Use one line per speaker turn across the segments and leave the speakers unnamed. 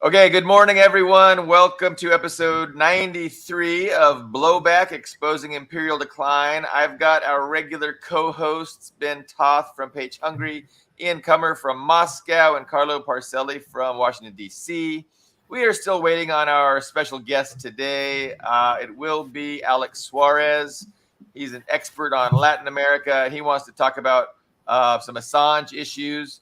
Okay, good morning, everyone. Welcome to episode 93 of Blowback, Exposing Imperial Decline. I've got our regular co-hosts, Ben Toth from Page Hungry, Ian Kummer from Moscow, and Carlo Parcelli from Washington, D.C. We are still waiting on our special guest today. It will be Alex Suarez. He's an expert on Latin America. He wants to talk about some Assange issues.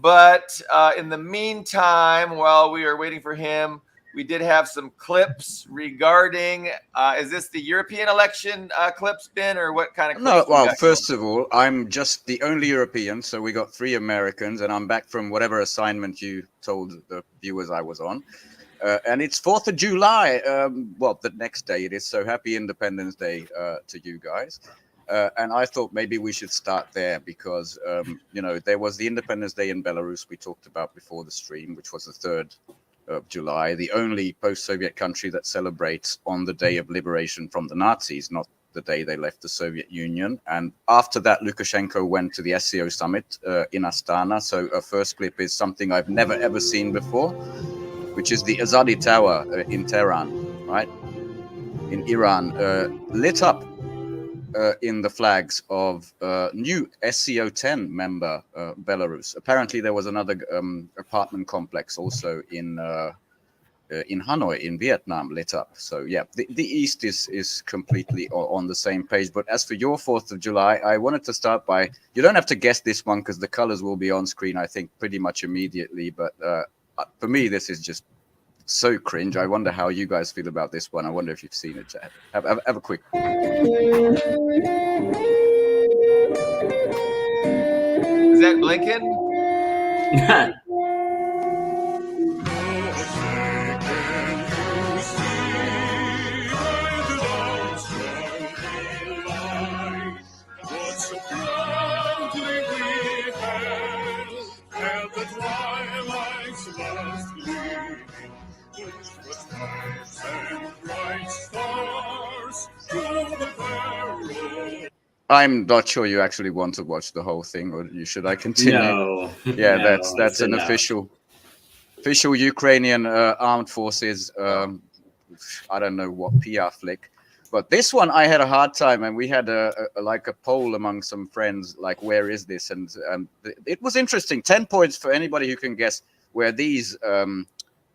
But in the meantime, while we are waiting for him, we did have some clips regarding, is this the European election clips, Ben, or what kind of clips?
No, well, first of all, I'm just the only European, so we got 3 Americans, and I'm back from whatever assignment you told the viewers I was on. And it's 4th of July. Well, the next day it is, so happy Independence Day to you guys. And I thought maybe we should start there because, there was the Independence Day in Belarus we talked about before the stream, which was the 3rd of July, the only post-Soviet country that celebrates on the day of liberation from the Nazis, not the day they left the Soviet Union. And after that, Lukashenko went to the SCO summit in Astana. So our first clip is something I've never, ever seen before, which is the Azadi Tower in Tehran, right? In Iran, lit up in the flags of new SCO 10 member Belarus. Apparently, there was another apartment complex also in Hanoi, in Vietnam, lit up. So yeah, the East is completely on the same page. But as for your 4th of July, I wanted to start by, you don't have to guess this one because the colors will be on screen, I think, pretty much immediately. But for me, this is just so cringe. I wonder how you guys feel about this one. I wonder if you've seen it. Have a quick.
Is that Blinken?
I'm not sure you actually want to watch the whole thing, or should I continue?
No.
Yeah,
no,
that's an official Ukrainian armed forces. I don't know what PR flick, but this one I had a hard time, and we had a poll among some friends, like, where is this? And it was interesting. 10 points for anybody who can guess where these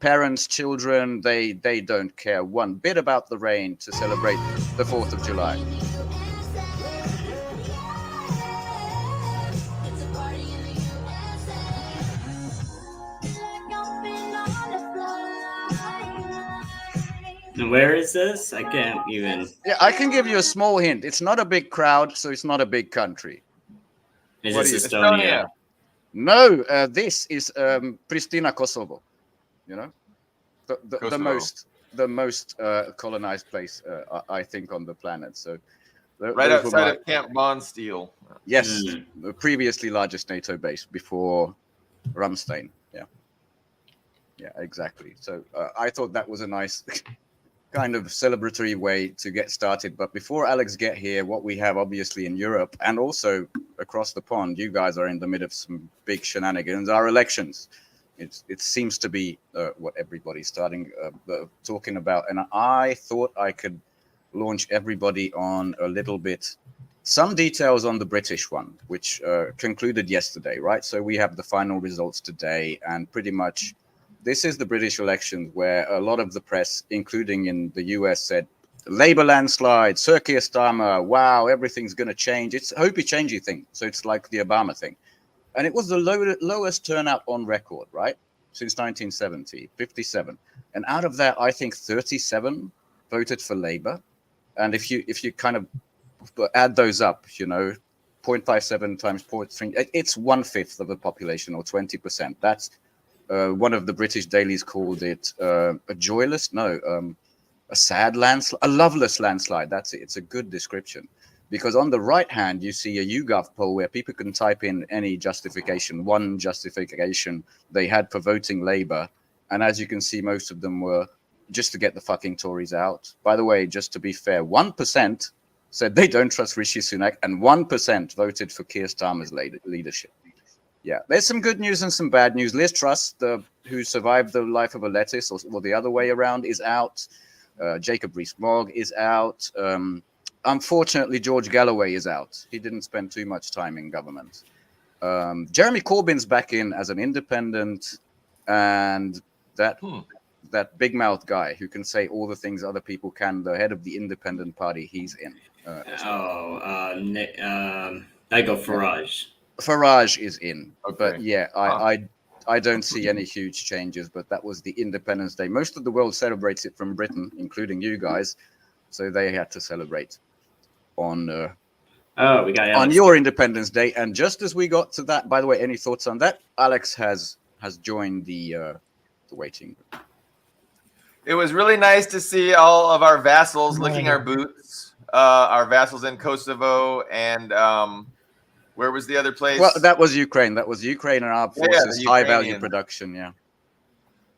parents, children, they don't care one bit about the rain to celebrate the 4th of July.
Where is this? I can't even.
Yeah, I can give you a small hint. It's not a big crowd, so it's not a big country.
Is this Estonia?
No, this is Pristina, Kosovo. You know, the most colonized place I think on the planet. So
right outside of Camp Bondsteel.
Yes, the previously largest NATO base before Ramstein. Yeah, exactly. So I thought that was a nice kind of celebratory way to get started. But before Alex get here, what we have obviously in Europe and also across the pond, you guys are in the middle of some big shenanigans, our elections. It seems to be what everybody's starting talking about. And I thought I could launch everybody on a little bit, some details on the British one, which concluded yesterday, right? So we have the final results today, and pretty much this is the British election where a lot of the press, including in the US, said Labour landslide, Circus, wow, everything's going to change. It's a hopey changey thing. So it's like the Obama thing. And it was the lowest turnout on record, right? Since 1970, 57. And out of that, I think 37 voted for Labour. And if you kind of add those up, 0.57 times 0.3, it's 1/5 of the population, or 20%. That's one of the British dailies called it a sad landslide, a loveless landslide. That's it. It's a good description. Because on the right hand, you see a YouGov poll where people can type in any justification, one justification they had for voting Labour. And as you can see, most of them were just to get the fucking Tories out. By the way, just to be fair, 1% said they don't trust Rishi Sunak, and 1% voted for Keir Starmer's leadership. Yeah, there's some good news and some bad news. Liz Truss, who survived the life of a lettuce, or the other way around, is out. Jacob Rees-Mogg is out. Unfortunately, George Galloway is out. He didn't spend too much time in government. Jeremy Corbyn's back in as an independent, and that big mouth guy who can say all the things other people can, the head of the independent party, he's in.
Nigel Farage.
Farage is in,
Okay.
but yeah, I don't see any huge changes. But that was the Independence Day. Most of the world celebrates it from Britain, including you guys, so they had to celebrate on
we got Alex.
on your Independence Day. And just as we got to that, by the way, any thoughts on that? Alex has joined the waiting room.
It was really nice to see all of our vassals licking our boots. Our vassals in Kosovo and where was the other place?
Well, that was Ukraine. That was Ukraine and Armed Forces, high value production. Yeah.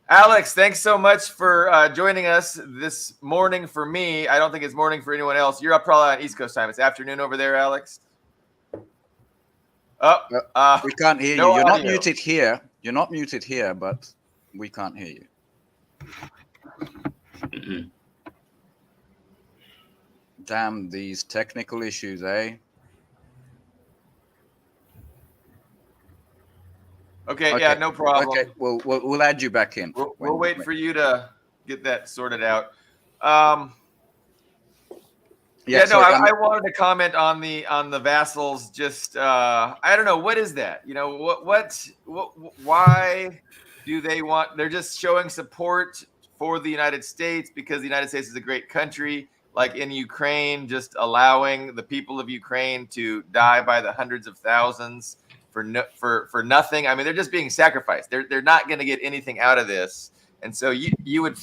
Alex, thanks so much for joining us this morning for me. I don't think it's morning for anyone else. You're up probably on East Coast time. It's afternoon over there, Alex.
We can't hear you. You're not muted here. You're not muted here, but we can't hear you. Damn these technical issues, eh?
Okay, yeah, no problem.
Okay, we'll add you back in.
We'll wait for you to get that sorted out.
I
wanted to comment on the vassals. Just I don't know, what is that? You know, what why do they want? They're just showing support for the United States because the United States is a great country. Like in Ukraine, just allowing the people of Ukraine to die by the hundreds of thousands for nothing. I mean, they're just being sacrificed. They're not going to get anything out of this. And so you would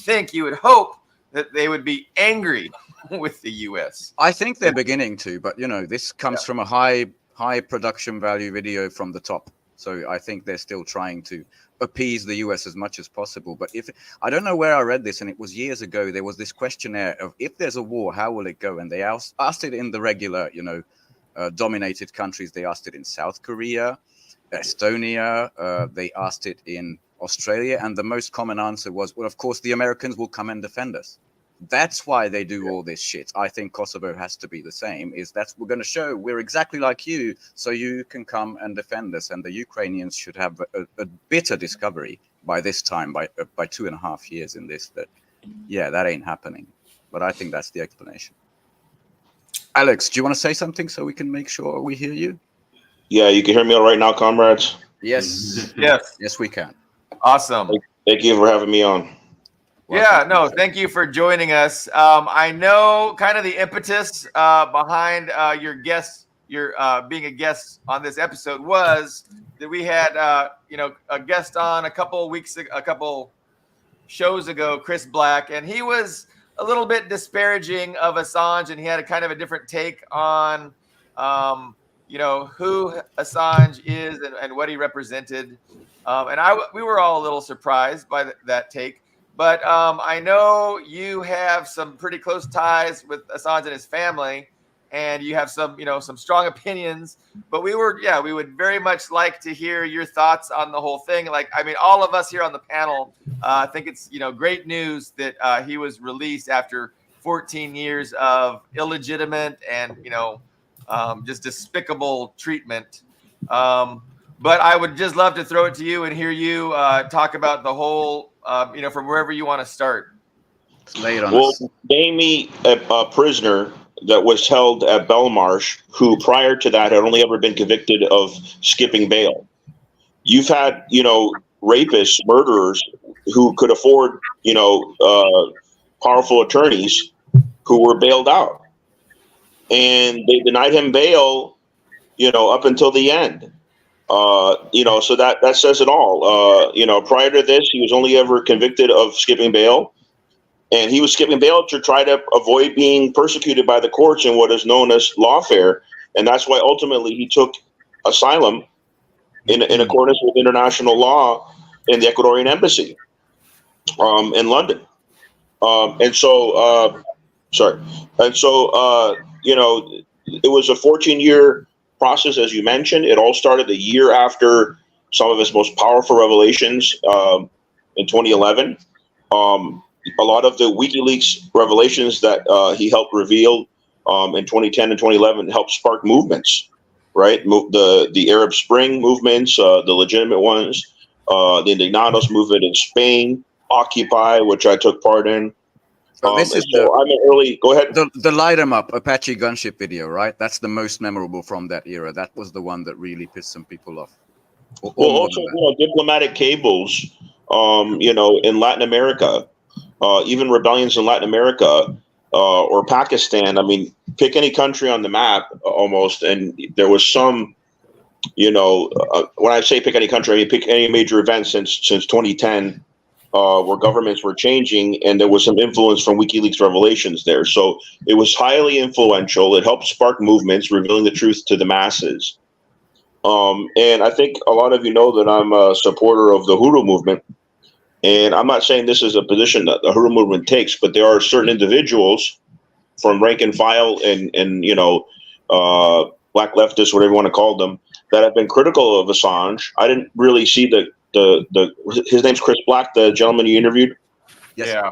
hope that they would be angry with the U.S.
I think they're beginning to, but this comes from a high production value video from the top. So I think they're still trying to appease the US as much as possible. But I don't know where I read this, and it was years ago, there was this questionnaire of if there's a war, how will it go? And they asked it in the regular, dominated countries. They asked it in South Korea, Estonia. They asked it in Australia. And the most common answer was, well, of course, the Americans will come and defend us. That's why they do all this shit. I think Kosovo has to be the same. We're going to show we're exactly like you, so you can come and defend us. And the Ukrainians should have a bitter discovery by this time, by 2.5 years in this, that ain't happening. But I think that's the explanation. Alex, do you want to say something so we can make sure we hear you?
Yeah, you can hear me all right now, comrades?
Yes. Yes, we can.
Awesome.
Thank you for having me on.
Thank you for joining us. I know kind of the impetus behind your being a guest on this episode was that we had a guest on a couple shows ago, Chris Black, and he was a little bit disparaging of Assange, and he had a kind of a different take on who Assange is and what he represented. We were all a little surprised by that take. But I know you have some pretty close ties with Assange and his family, and you have some strong opinions. But we would very much like to hear your thoughts on the whole thing. Like, I mean, all of us here on the panel think it's great news that he was released after 14 years of illegitimate and just despicable treatment. But I would just love to throw it to you and hear you talk about the whole. From wherever you want to start.
Lay it on us.
Name me a prisoner that was held at Belmarsh who prior to that had only ever been convicted of skipping bail. You've had, rapists, murderers who could afford, powerful attorneys who were bailed out. And they denied him bail, up until the end. So that says it all. Prior to this, he was only ever convicted of skipping bail, and he was skipping bail to try to avoid being persecuted by the courts in what is known as lawfare. And that's why ultimately he took asylum in accordance with international law in the Ecuadorian embassy in London. It was a 14-year process, as you mentioned. It all started a year after some of his most powerful revelations in 2011. A lot of the WikiLeaks revelations that he helped reveal in 2010 and 2011 helped spark movements, right? The Arab Spring movements, the legitimate ones, the Indignados movement in Spain, Occupy, which I took part in.
This is
I'm an early. Go ahead.
the light 'em up Apache gunship video, right? That's the most memorable from that era. That was the one that really pissed some people off. Or
Well,
more
also,
than that.
diplomatic cables, in Latin America, even rebellions in Latin America or Pakistan. I mean, pick any country on the map almost, and there was some, when I say pick any country, I mean pick any major event since 2010, where governments were changing, and there was some influence from WikiLeaks revelations there. So it was highly influential. It helped spark movements, revealing the truth to the masses. And I think a lot of you know that I'm a supporter of the Huru movement. And I'm not saying this is a position that the Huru movement takes, but there are certain individuals from rank and file and black leftists, whatever you want to call them, that have been critical of Assange. I didn't really see his name's Chris Black, the gentleman you interviewed.
Yes.
Yeah.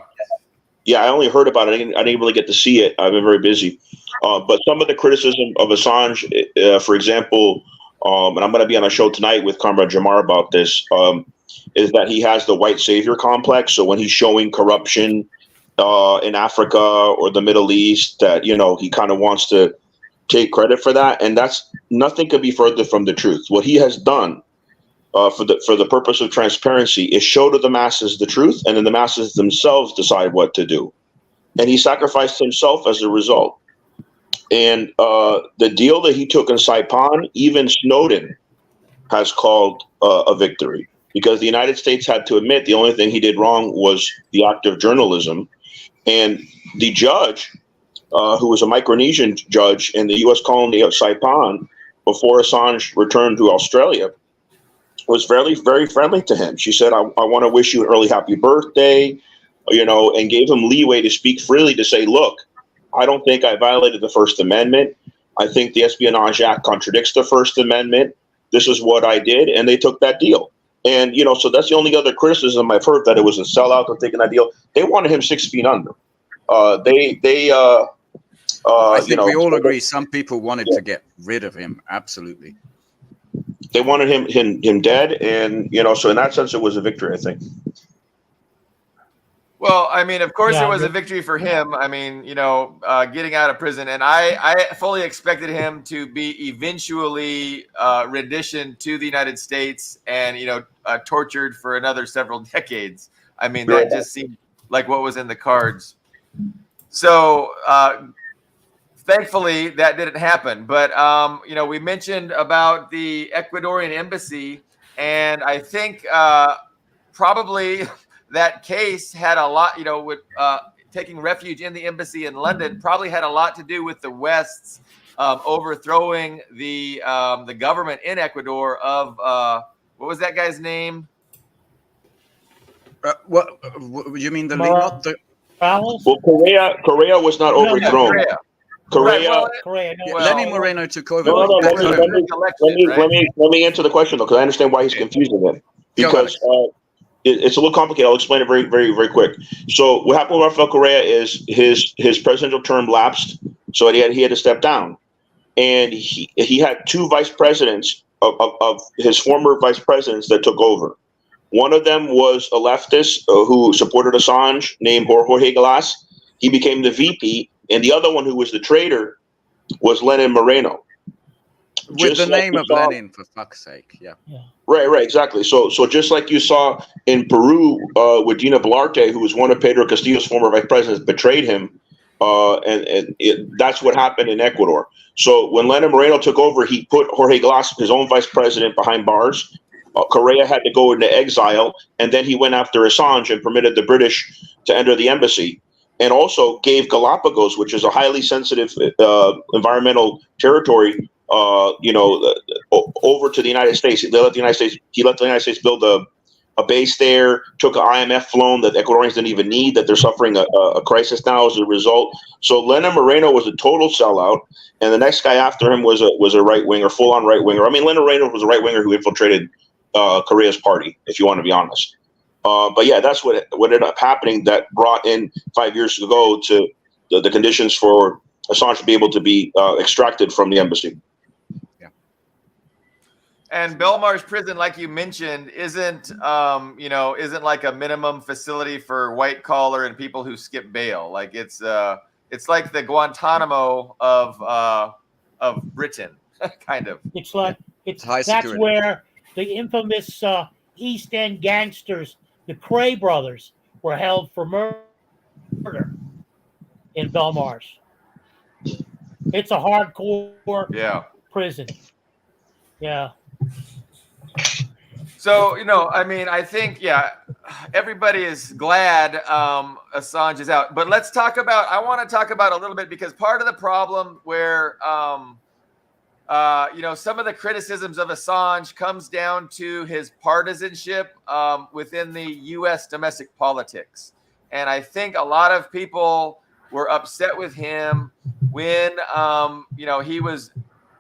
Yeah, I only heard about it. I didn't really get to see it. I've been very busy. But some of the criticism of Assange, for example, and I'm going to be on a show tonight with Comrade Jamar about this, is that he has the white savior complex. So when he's showing corruption in Africa or the Middle East, that, he kind of wants to take credit for that. And that's nothing could be further from the truth. What he has done for the purpose of transparency is show to the masses the truth, and then the masses themselves decide what to do. And he sacrificed himself as a result. And the deal that he took in Saipan, even Snowden has called a victory, because the United States had to admit the only thing he did wrong was the act of journalism. And the judge, who was a Micronesian judge in the U.S. colony of Saipan before Assange returned to Australia, was very, very friendly to him. She said, I want to wish you an early happy birthday, and gave him leeway to speak freely, to say, look, I don't think I violated the First Amendment. I think the Espionage Act contradicts the First Amendment. This is what I did. And they took that deal. And, so that's the only other criticism I've heard, that it was a sellout of taking that deal. They wanted him 6 feet under. I think we
all agree. Some people wanted to get rid of him. Absolutely.
They wanted him dead. And, so in that sense, it was a victory, I think.
Well, I mean, of course, it was a victory for him. I mean, getting out of prison, and I fully expected him to be eventually renditioned to the United States and tortured for another several decades. I mean, that just seemed like what was in the cards. So, thankfully, that didn't happen. But we mentioned about the Ecuadorian embassy, and I think probably that case had a lot, with taking refuge in the embassy in London, probably had a lot to do with the West's overthrowing the government in Ecuador of what was that guy's name?
What you mean, the not the?
Well, Correa was not overthrown.
Correa.
Lenny Moreno took over.
Let me answer the question, though, because I understand why he's confusing them. Because it's a little complicated. I'll explain it very, very, very quick. So what happened with Rafael Correa is his presidential term lapsed, so he had to step down, and he had two vice presidents of his former vice presidents that took over. One of them was a leftist who supported Assange, named Jorge Glass. He became the VP, and the other one, who was the traitor, was Lenin Moreno.
With the name of Lenin, for fuck's sake, yeah.
Right, exactly. So just like you saw in Peru with Dina Boluarte, who was one of Pedro Castillo's former vice presidents, betrayed him, that's what happened in Ecuador. So when Lenin Moreno took over, he put Jorge Glass, his own vice president, behind bars. Correa had to go into exile, and then he went after Assange and permitted the British to enter the embassy, and also gave Galapagos, which is a highly sensitive environmental territory, over to the United States. He let the United States build a base there, took an IMF loan that Ecuadorians didn't even need, that they're suffering a crisis now as a result. So Lenin Moreno was a total sellout, and the next guy after him was a right winger, full on right winger. I mean, Lenin Moreno was a right winger who infiltrated Correa's party, if you want to be honest. But yeah, that's what ended up happening. That brought in 5 years ago to the conditions for Assange to be able to be extracted from the embassy.
And Belmarsh Prison, like you mentioned, isn't like a minimum facility for white collar and people who skip bail. Like it's like the Guantanamo of Britain, kind of.
It's like
high
that's
security.
where the infamous East End gangsters, the Cray brothers, were held for murder in Belmarsh. It's a hardcore prison. Yeah.
So, I mean, I think, everybody is glad Assange is out. But I want to talk about a little bit, because part of the problem where, some of the criticisms of Assange comes down to his partisanship within the U.S. domestic politics. And I think a lot of people were upset with him when, he was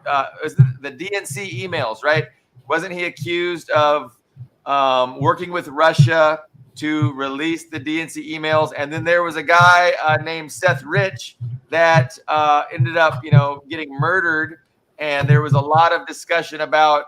the DNC emails, right? Wasn't he accused of working with Russia to release the DNC emails? And then there was a guy named Seth Rich that ended up, getting murdered. And there was a lot of discussion about,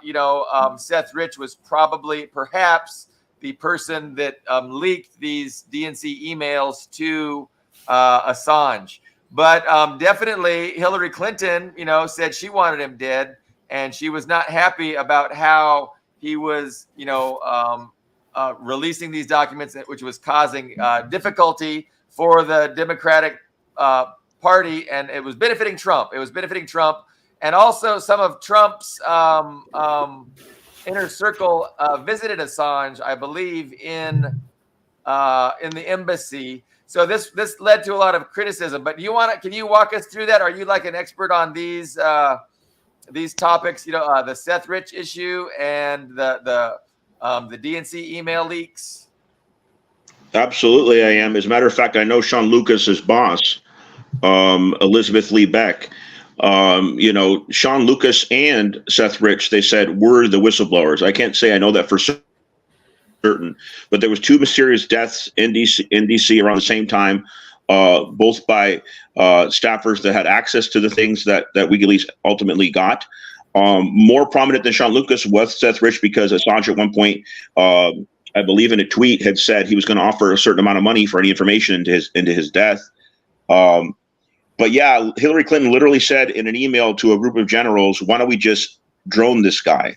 Seth Rich was perhaps the person that leaked these DNC emails to Assange. But definitely Hillary Clinton, said she wanted him dead. And she was not happy about how he was, releasing these documents, which was causing difficulty for the Democratic Party. And it was benefiting Trump. And also some of Trump's inner circle visited Assange, I believe, in the embassy. So this led to a lot of criticism. But can you walk us through that? Are you like an expert on these topics? The Seth Rich issue and the DNC email leaks.
Absolutely, I am. As a matter of fact, I know Sean Lucas's boss, Elizabeth Lee Beck. Sean Lucas and Seth Rich, they said, were the whistleblowers. I can't say I know that for certain, but there was 2 mysterious deaths in DC around the same time, both by staffers that had access to the things that WikiLeaks ultimately got. More prominent than Sean Lucas was Seth Rich, because Assange at one point, I believe in a tweet, had said he was going to offer a certain amount of money for any information into his death. But yeah, Hillary Clinton literally said in an email to a group of generals, why don't we just drone this guy,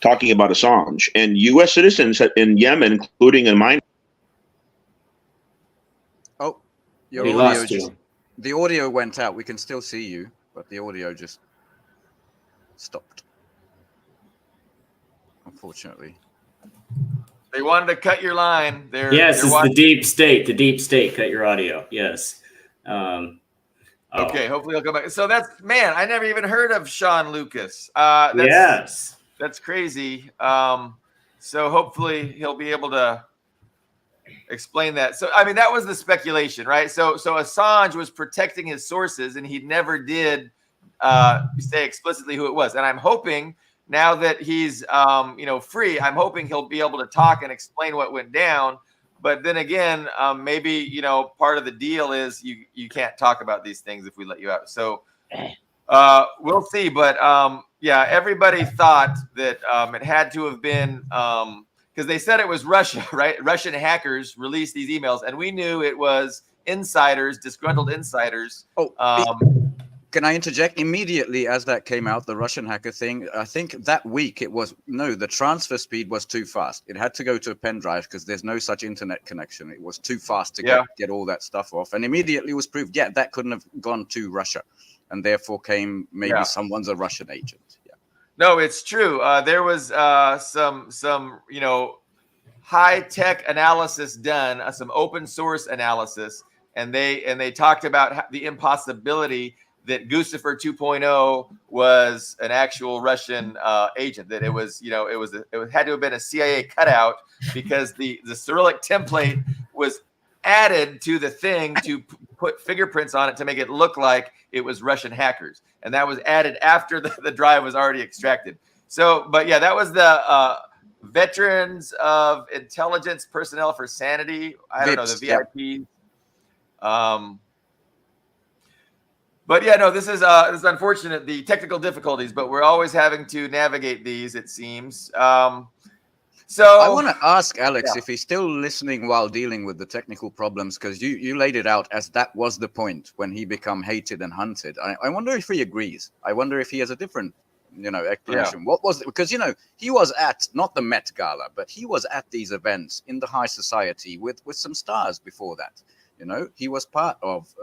talking about Assange. And U.S. citizens in Yemen, including in mine.
Oh, your
We
audio
lost
just,
you.
the audio went out. We can still see you, but the audio just stopped. Unfortunately.
They wanted to cut your line.
Yes, it's the deep state. The deep state cut your audio. Yes.
Okay, hopefully he'll come back. So I never even heard of Sean Lucas.
Yes.
That's crazy. So hopefully he'll be able to explain that. So, I mean, that was the speculation, right? So Assange was protecting his sources, and he never did say explicitly who it was. And I'm hoping now that he's, free, I'm hoping he'll be able to talk and explain what went down. But then again, maybe, part of the deal is you can't talk about these things if we let you out. So we'll see. But everybody thought that it had to have been because they said it was Russia, right? Russian hackers released these emails, and we knew it was insiders, disgruntled insiders.
Can I interject? Immediately as that came out, the Russian hacker thing, I think that week the transfer speed was too fast. It had to go to a pen drive because there's no such internet connection. It was too fast to get all that stuff off. And immediately was proved, that couldn't have gone to Russia. And therefore came maybe someone's a Russian agent. Yeah.
No, it's true. There was some high-tech analysis done, some open source analysis, and they talked about the impossibility that Guccifer 2.0 was an actual Russian agent. That it was, it had to have been a CIA cutout because the Cyrillic template was added to the thing to put fingerprints on it to make it look like it was Russian hackers, and that was added after the drive was already extracted. So, but that was Veterans of Intelligence Personnel for Sanity. I don't know, the VIP. But yeah, no, this is unfortunate, the technical difficulties, but we're always having to navigate these, it seems. So
I want to ask Alex if he's still listening while dealing with the technical problems, because you laid it out as that was the point when he became hated and hunted. I wonder if he agrees. I wonder if he has a different, explanation. What was it? Because, he was at, not the Met Gala, but he was at these events in the high society with some stars before that. He was part of,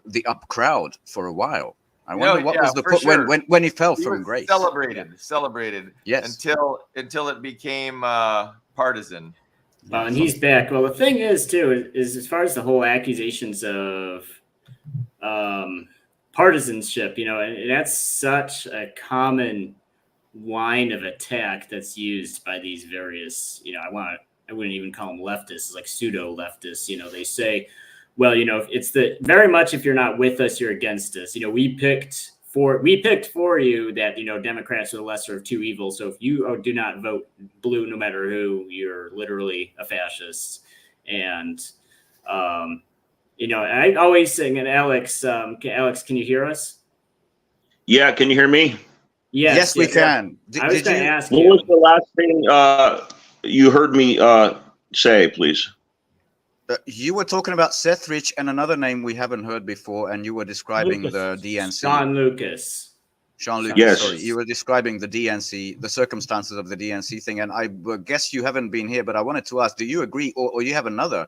the up crowd for a while. I wonder what was the point when he fell from grace.
Celebrated. Yes. Until it became partisan.
And he's back. Well, the thing is too is as far as the whole accusations of partisanship, and that's such a common line of attack that's used by these various, I wouldn't even call them leftists, like pseudo leftists. They say, well, it's very much if you're not with us, you're against us. We picked for you that, Democrats are the lesser of two evils. So if you do not vote blue, no matter who, you're literally a fascist. And, I always sing, and Alex, can you hear us?
Yeah. Can you hear me?
Yes, we can.
I was going to ask
you. What was the last thing you heard me say, please?
You were talking about Seth Rich and another name we haven't heard before, and you were describing the DNC.
Sean Lucas.
Yes.
Sorry. You were describing the DNC, the circumstances of the DNC thing, and I guess you haven't been here, but I wanted to ask, do you agree, or you have another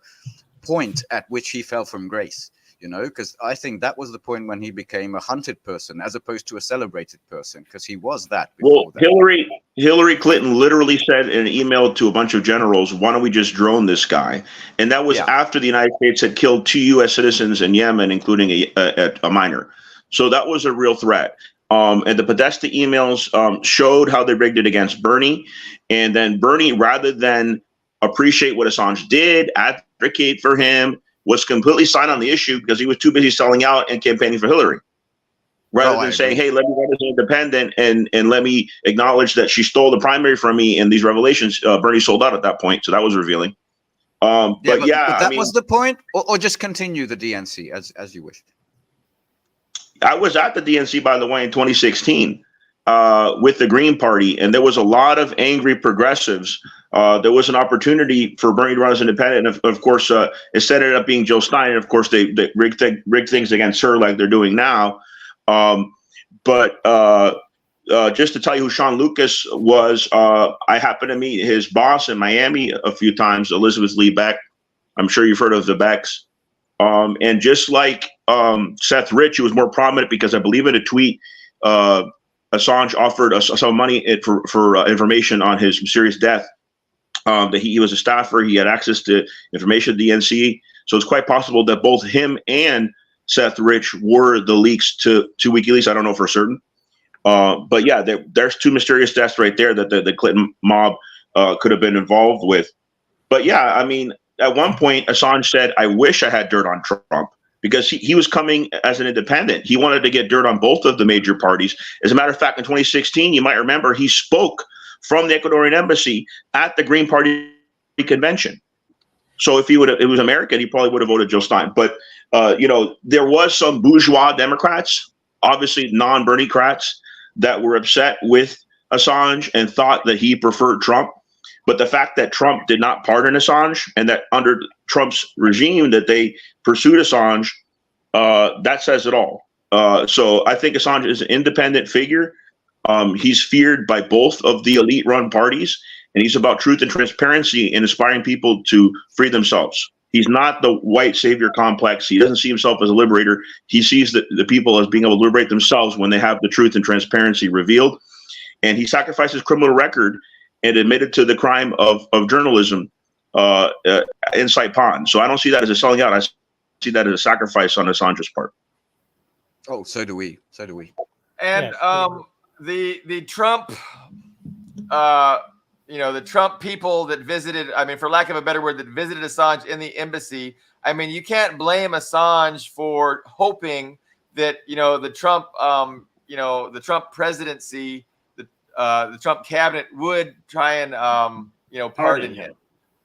point at which he fell from grace? Because I think that was the point when he became a hunted person as opposed to a celebrated person, because he was that before that.
Hillary Clinton literally said in an email to a bunch of generals, why don't we just drone this guy? And that was after the United States had killed 2 U.S. citizens in Yemen, including a minor. So that was a real threat. And the Podesta emails showed how they rigged it against Bernie. And then Bernie, rather than appreciate what Assange did, advocate for him, was completely silent on the issue because he was too busy selling out and campaigning for Hillary. Rather than saying, hey, let me run as an independent and let me acknowledge that she stole the primary from me in these revelations, Bernie sold out at that point. So that was revealing. But that
was the point, or just continue the DNC as you wish.
I was at the DNC, by the way, in 2016 with the Green Party, and there was a lot of angry progressives. There was an opportunity for Bernie to run as independent, and of course, instead it ended up being Jill Stein, and of course, they rigged things against her like they're doing now. But just to tell you who Sean Lucas was, I happened to meet his boss in Miami a few times, Elizabeth Lee Beck. I'm sure you've heard of the Becks. And just like Seth Rich, he was more prominent because I believe in a tweet, Assange offered us some money for information on his mysterious death. That he was a staffer, he had access to information at the DNC. So it's quite possible that both him and Seth Rich were the leaks to WikiLeaks. I don't know for certain. But yeah, there's 2 mysterious deaths right there that the Clinton mob could have been involved with. But yeah, I mean, at one point, Assange said, I wish I had dirt on Trump, because he was coming as an independent. He wanted to get dirt on both of the major parties. As a matter of fact, in 2016, you might remember, he spoke from the Ecuadorian embassy at the Green Party convention. So if it was American, he probably would have voted Jill Stein. But, there was some bourgeois Democrats, obviously non-Bernie-crats, that were upset with Assange and thought that he preferred Trump. But the fact that Trump did not pardon Assange, and that under Trump's regime that they pursued Assange, that says it all. So I think Assange is an independent figure. He's feared by both of the elite-run parties, and he's about truth and transparency and inspiring people to free themselves. He's not the white savior complex. He doesn't see himself as a liberator. He sees the people as being able to liberate themselves when they have the truth and transparency revealed. And he sacrificed his criminal record and admitted to the crime of journalism in Saipan. So I don't see that as a selling out. I see that as a sacrifice on Assange's part.
Oh, so do we.
And the Trump, the Trump people that visited, I mean, for lack of a better word, that visited Assange in the embassy. I mean, you can't blame Assange for hoping that, the Trump presidency the Trump cabinet would try and pardon him.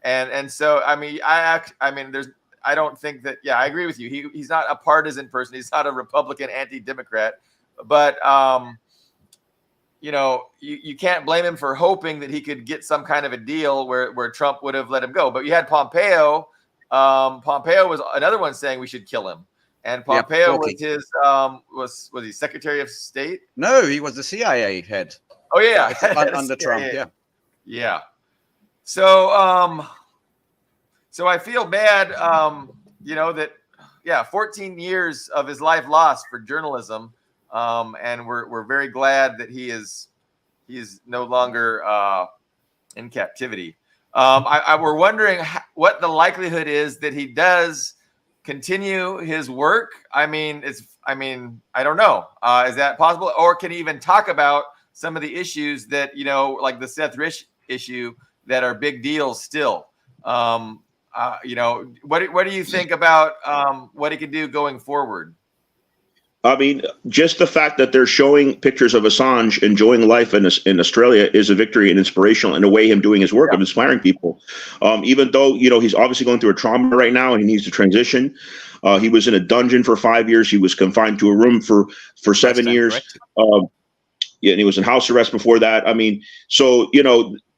And so I mean I don't think that. Yeah, I agree with you. He's not a partisan person. He's not a Republican anti-Democrat. But you can't blame him for hoping that he could get some kind of a deal where Trump would have let him go. But you had Pompeo. Pompeo was another one saying we should kill him. And Pompeo was his was he Secretary of State?
No, he was the CIA head.
Oh yeah,
under Trump.
Yeah. So so I feel bad, that 14 years of his life lost for journalism, and we're very glad that he is no longer in captivity. We're wondering what the likelihood is that he does continue his work. I don't know. Is that possible, or can he even talk about some of the issues that like the Seth Rich issue that are big deals still? What do you think about what he could do going forward?
I mean, just the fact that they're showing pictures of Assange enjoying life in Australia is a victory and inspirational in a way. Him doing his work of inspiring people, even though he's obviously going through a trauma right now and he needs to transition. He was in a dungeon for 5 years. He was confined to a room for 7 years. And he was in house arrest before that. I mean, so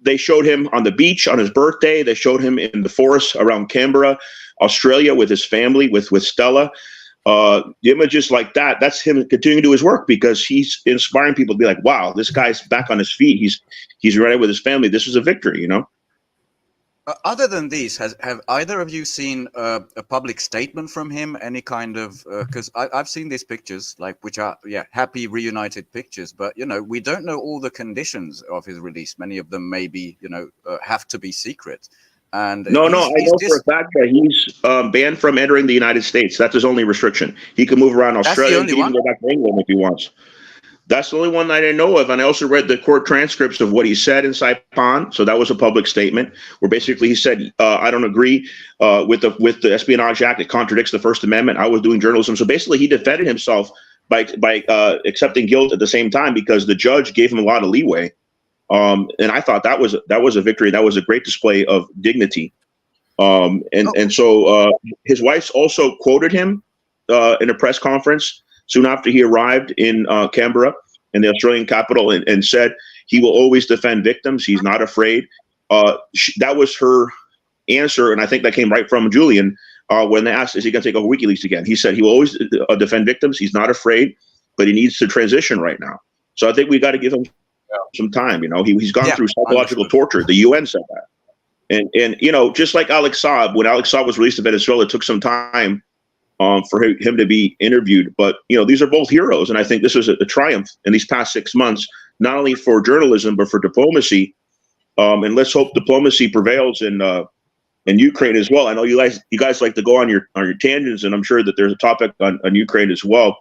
they showed him on the beach on his birthday. They showed him in the forest around Canberra, Australia, with his family, with Stella. The images like that's him continuing to do his work because he's inspiring people to be like, wow, this guy's back on his feet. He's right with his family. This is a victory,
Other than these, have either of you seen a public statement from him? Any kind of because I've seen these pictures, which are happy reunited pictures, but we don't know all the conditions of his release. Many of them maybe have to be secret. And
I know for a fact that he's banned from entering the United States. That's his only restriction. He can move around Australia. He can even go back to England if he wants. That's the only one that I know of. And I also read the court transcripts of what he said in Saipan. So that was a public statement where basically he said, I don't agree with the Espionage Act. It contradicts the First Amendment. I was doing journalism. So basically he defended himself by accepting guilt at the same time because the judge gave him a lot of leeway. And I thought that was a victory. That was a great display of dignity. And so his wife also quoted him in a press conference soon after he arrived in Canberra, in the Australian capital, and said he will always defend victims. He's not afraid. That was her answer, and I think that came right from Julian when they asked, is he going to take over WikiLeaks again? He said he will always defend victims. He's not afraid, but he needs to transition right now. So I think we got to give him some time. He's gone through psychological torture. The UN said that. And just like Alex Saab, when Alex Saab was released to Venezuela, it took some time for him to be interviewed. But, these are both heroes. And I think this was a triumph in these past 6 months, not only for journalism, but for diplomacy. And let's hope diplomacy prevails in Ukraine as well. I know you guys like to go on your tangents, and I'm sure that there's a topic on Ukraine as well.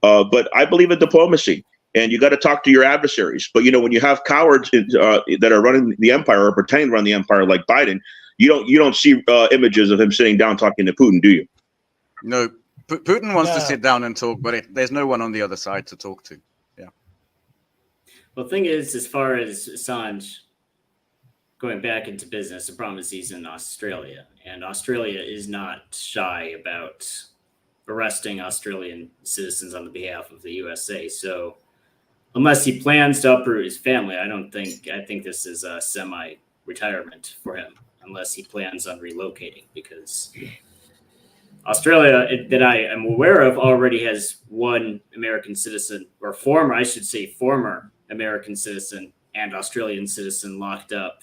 But I believe in diplomacy. And you got to talk to your adversaries. But, when you have cowards that are running the empire or pretending to run the empire like Biden, you don't see images of him sitting down talking to Putin, do you?
No, Putin wants to sit down and talk, but there's no one on the other side to talk to. Yeah.
Well, the thing is, as far as Assange going back into business, the problem is he's in Australia. And Australia is not shy about arresting Australian citizens on the behalf of the USA. So unless he plans to uproot his family, I think this is a semi-retirement for him, unless he plans on relocating, because Australia, that I am aware of, already has one American citizen, or former American citizen and Australian citizen locked up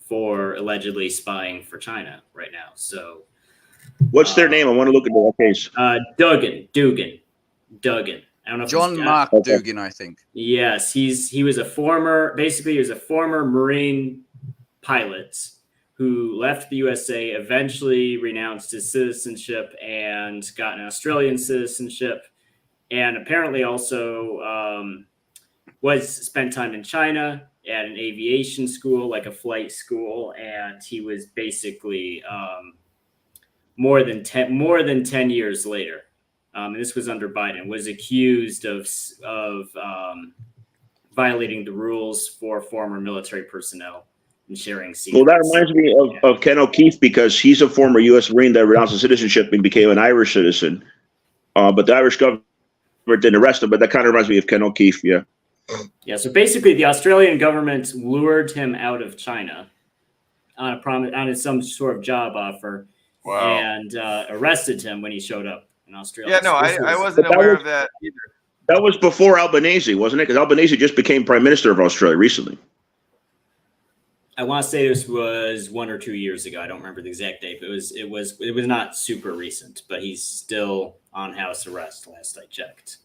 for allegedly spying for China right now. So
what's their name? I want to look into that case.
Dugan. I don't know.
John Mark Dugan, I think.
Yes, he was a former Marine pilot who left the USA, eventually renounced his citizenship and got an Australian citizenship, and apparently also spent time in China at an aviation school, like a flight school, and he was basically more than 10 years later. And this was under Biden, was accused of violating the rules for former military personnel and sharing secrets.
Well, that reminds me of Ken O'Keefe, because he's a former U.S. Marine that renounced his citizenship and became an Irish citizen. But the Irish government didn't arrest him. But that kind of reminds me of Ken O'Keefe, yeah.
Yeah, so basically the Australian government lured him out of China on some sort of job offer, and arrested him when he showed up in Australia.
Yeah, no, I wasn't aware of that either.
That was before Albanese, wasn't it? Because Albanese just became Prime Minister of Australia recently.
I want to say this was 1 or 2 years ago. I don't remember the exact date, but it was not super recent. But he's still on house arrest. Last I checked.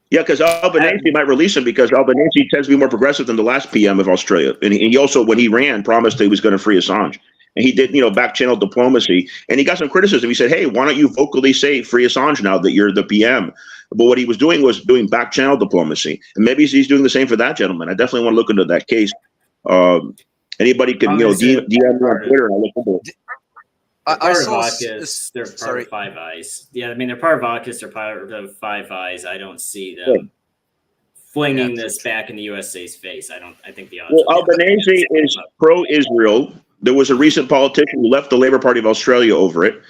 Yeah, because Albanese might release him, because Albanese tends to be more progressive than the last PM of Australia, and he also, when he ran, promised that he was going to free Assange, and he did, back channel diplomacy, and he got some criticism. He said, "Hey, why don't you vocally say free Assange now that you're the PM?" But what he was doing back channel diplomacy, and maybe he's doing the same for that gentleman. I definitely want to look into that case. Anybody can, DM me on Twitter, and I'll look into it.
They're part of Five Eyes. Yeah, I mean, they're part of AUKUS, they're part of Five Eyes. I don't see them flinging this back in the USA's face. I think the odds.
Well, Albanese is pro-Israel. There was a recent politician who left the Labour Party of Australia over it.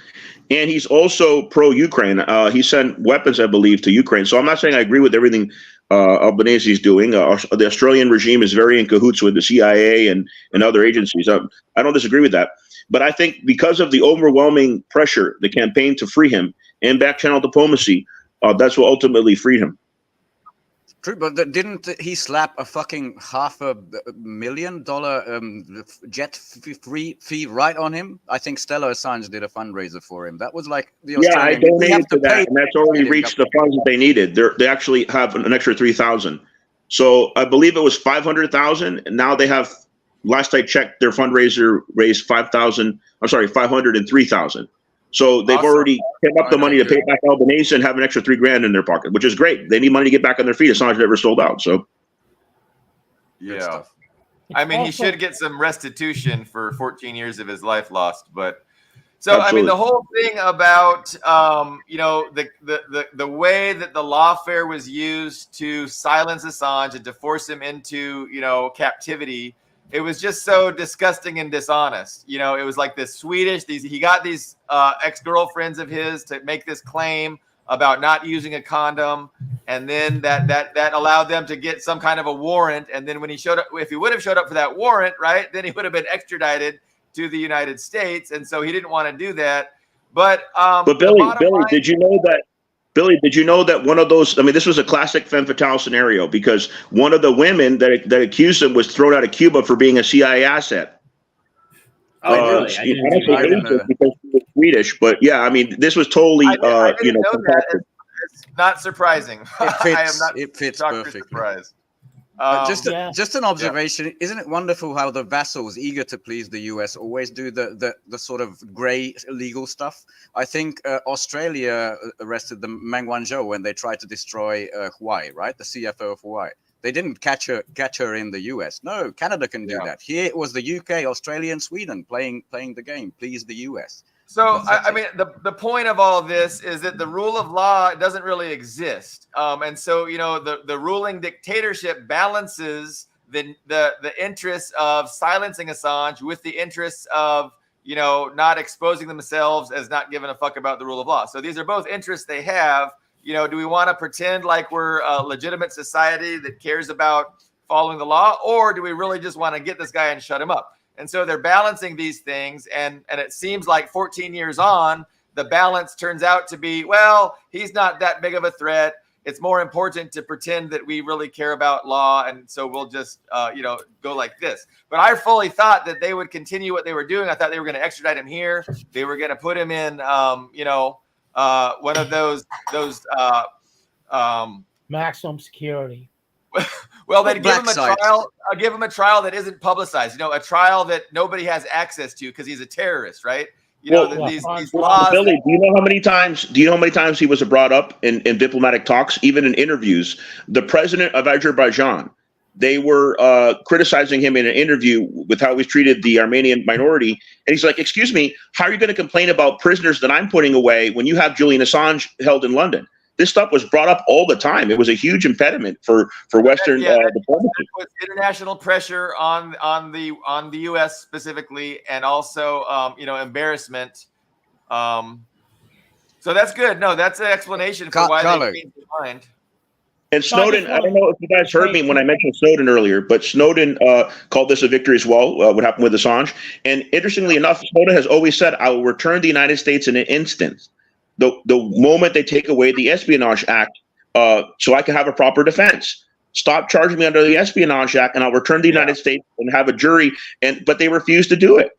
And he's also pro-Ukraine. He sent weapons, I believe, to Ukraine. So I'm not saying I agree with everything Albanese is doing. The Australian regime is very in cahoots with the CIA and other agencies. I don't disagree with that. But I think because of the overwhelming pressure, the campaign to free him, and back channel diplomacy, that's what ultimately freed him.
True, but didn't he slap a fucking $500,000 jet fee right on him? I think Stella Assange did a fundraiser for him. That was like the Australian.
Yeah, I donated to that, and that's already reached the funds that they needed. They actually have an extra 3,000. So I believe it was 500,000, and now they have. Last I checked, their fundraiser raised 503,000. So they've already kept up the money to pay back Albanese and have an extra $3,000 in their pocket, which is great. They need money to get back on their feet. Assange never sold out. So,
yeah, I mean, he should get some restitution for 14 years of his life lost. But so, absolutely. I mean, the whole thing about the way that the lawfare was used to silence Assange and to force him into captivity. It was just so disgusting and dishonest. It was like this Swedish. He got these ex-girlfriends of his to make this claim about not using a condom, and then that allowed them to get some kind of a warrant. And then when he showed up, if he would have showed up for that warrant, right, then he would have been extradited to the United States. And so he didn't want to do that. But
Billy, did you know that? Billy, did you know that one of those? I mean, this was a classic femme fatale scenario, because one of the women that accused him was thrown out of Cuba for being a CIA asset.
Oh, really? I didn't know that.
Because she was Swedish, but yeah, I mean, this was totally,
I didn't know that. It's not surprising.
It fits perfectly.
Surprised.
Just an observation. Isn't it wonderful how the vassals, eager to please the US, always do the sort of gray legal stuff? I think Australia arrested the Meng Wanzhou when they tried to destroy Hawaii, right? The CFO of Hawaii. They didn't catch her in the US. No, Canada can do that. Here it was the UK, Australia, and Sweden playing the game. Please the US.
So, I mean, the point of all this is that the rule of law doesn't really exist. And so, the ruling dictatorship balances the interests of silencing Assange with the interests of, not exposing themselves as not giving a fuck about the rule of law. So these are both interests they have. Do we want to pretend like we're a legitimate society that cares about following the law? Or do we really just want to get this guy and shut him up? And so they're balancing these things, and it seems like 14 years on, the balance turns out to be, well, he's not that big of a threat. It's more important to pretend that we really care about law, and so we'll just, go like this. But I fully thought that they would continue what they were doing. I thought they were going to extradite him here. They were going to put him in, one of those
maximum security.
Well, they'd give him a trial. Give him a trial that isn't publicized. A trial that nobody has access to because he's a terrorist, right? These laws.
Billy, do you know how many times he was brought up in diplomatic talks, even in interviews? The president of Azerbaijan, they were criticizing him in an interview with how he treated the Armenian minority, and he's like, "Excuse me, how are you going to complain about prisoners that I'm putting away when you have Julian Assange held in London?" this stuff was brought up all the time. It was a huge impediment for Western diplomacy.
With international pressure on the U.S. specifically, and also embarrassment. So that's good. No, that's an explanation for why they changed their mind.
And Snowden, I don't know if you guys heard me when I mentioned Snowden earlier, but Snowden called this a victory as well, what happened with Assange. And interestingly enough, Snowden has always said, I will return the United States in an instant. The moment they take away the Espionage Act, so I can have a proper defense. Stop charging me under the Espionage Act, and I'll return the United States and have a jury. But they refuse to do it.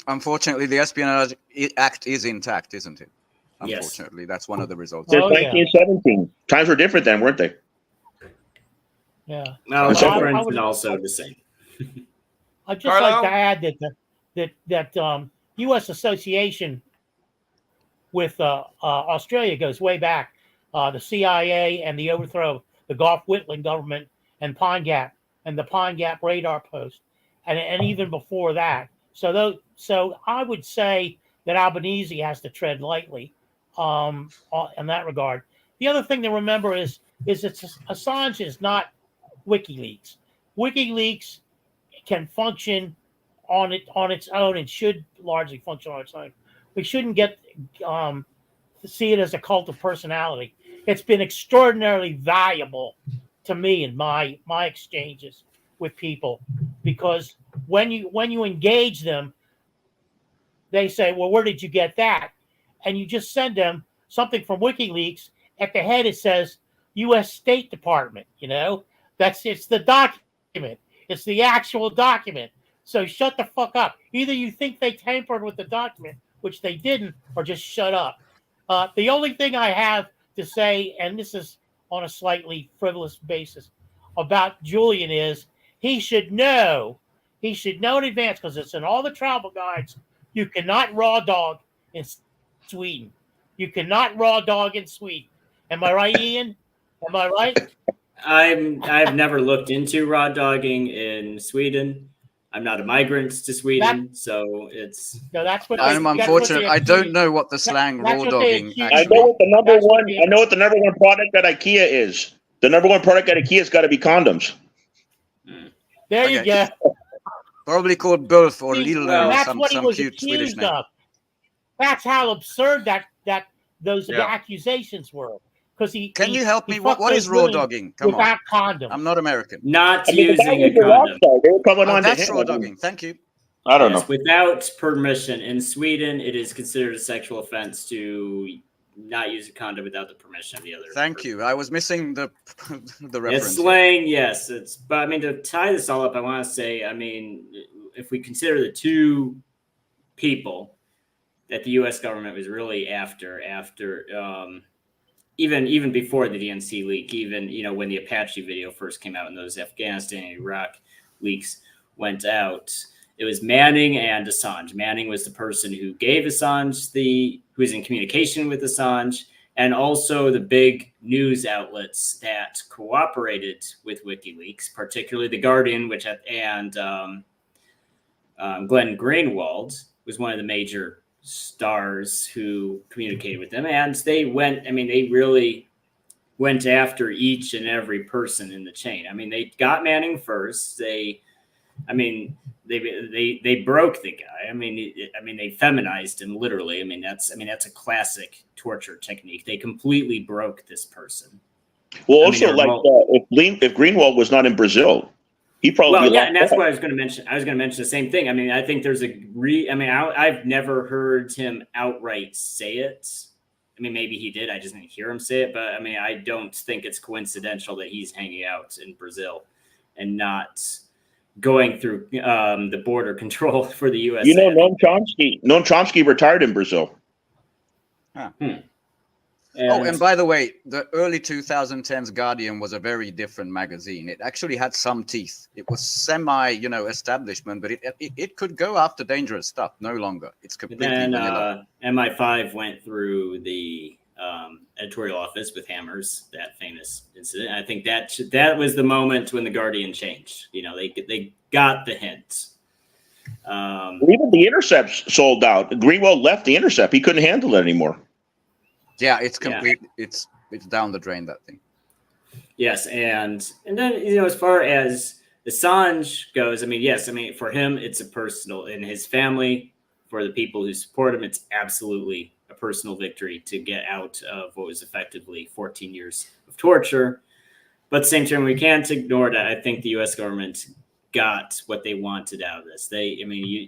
Unfortunately, the Espionage Act is intact, isn't it? Unfortunately, that's one of the results.
Since 1917. Times were different then, weren't they?
Yeah.
No, I would also the same.
I'd just like to add that U.S. association with Australia goes way back. The CIA and the overthrow of the Gough Whitlam government and Pine Gap and the Pine Gap radar post, and even before that. So I would say that Albanese has to tread lightly in that regard. The other thing to remember is Assange is not WikiLeaks. WikiLeaks can function on its own and should largely function on its own. We shouldn't get to see it as a cult of personality. It's been extraordinarily valuable to me in my exchanges with people, because when you engage them, they say, well, where did you get that? And you just send them something from WikiLeaks. At the head, it says U.S. State Department. It's the document. It's the actual document. So shut the fuck up. Either you think they tampered with the document, which they didn't, or just shut up. The only thing I have to say, and this is on a slightly frivolous basis, about Julian is he should know in advance, because it's in all the travel guides. You cannot raw dog in Sweden. You cannot raw dog in Sweden. Am I right, Ian? Am I right?
I've never looked into raw dogging in Sweden. I'm not a migrant to Sweden, so it's.
No, that's what
I'm unfortunate. I don't know what the slang raw dogging.
I know what the number one product at IKEA is. The number one product at IKEA has got to be condoms.
There you go.
Probably called Bulf or Lidl or some cute Swedish name.
Of. That's how absurd that those accusations were. Because
Can you help me? What is raw dogging? Come
without
on.
condom.
I'm not American.
Not using a condom.
They were coming on
that's raw dogging. Thank you.
I don't know.
Without permission. In Sweden, it is considered a sexual offense to not use a condom without the permission of the other.
Thank you. I was missing the reference.
It's slang, yes. But I mean, to tie this all up, I want to say, I mean, if we consider the two people that the U.S. government was really after even before the DNC leak, even when the Apache video first came out and those Afghanistan and Iraq leaks went out, it was Manning and Assange. Manning was the person who gave Assange who was in communication with Assange, and also the big news outlets that cooperated with WikiLeaks, particularly The Guardian, and Glenn Greenwald was one of the major stars who communicated with them. And they really went after each and every person in the chain. I mean, they got Manning first. They broke the guy. I mean, they feminized him literally. That's a classic torture technique. They completely broke this person.
Well, also, if Greenwald was not in Brazil, he probably
and that's what I was going to mention. I was going to mention the same thing. I mean, I think there's I've never heard him outright say it. I mean, maybe he did. I just didn't hear him say it. But I mean, I don't think it's coincidental that he's hanging out in Brazil and not going through the border control for the U.S.
Noam Chomsky retired in Brazil.
Huh. And by the way, the early 2010s Guardian was a very different magazine. It actually had some teeth. It was establishment, but it could go after dangerous stuff. No longer. It's completely vanilla.
MI5 went through the editorial office with hammers, that famous incident. I think that was the moment when the Guardian changed. They got the hint.
Even the Intercept's sold out. Greenwald left the Intercept. He couldn't handle it anymore.
Yeah, it's complete. Yeah. it's down the drain, that thing.
Yes, and then as far as Assange goes, I mean, yes, I mean for him it's a personal, and his family, for the people who support him, it's absolutely a personal victory to get out of what was effectively 14 years of torture. But at the same time, we can't ignore that I think the U.S. government got what they wanted out of this.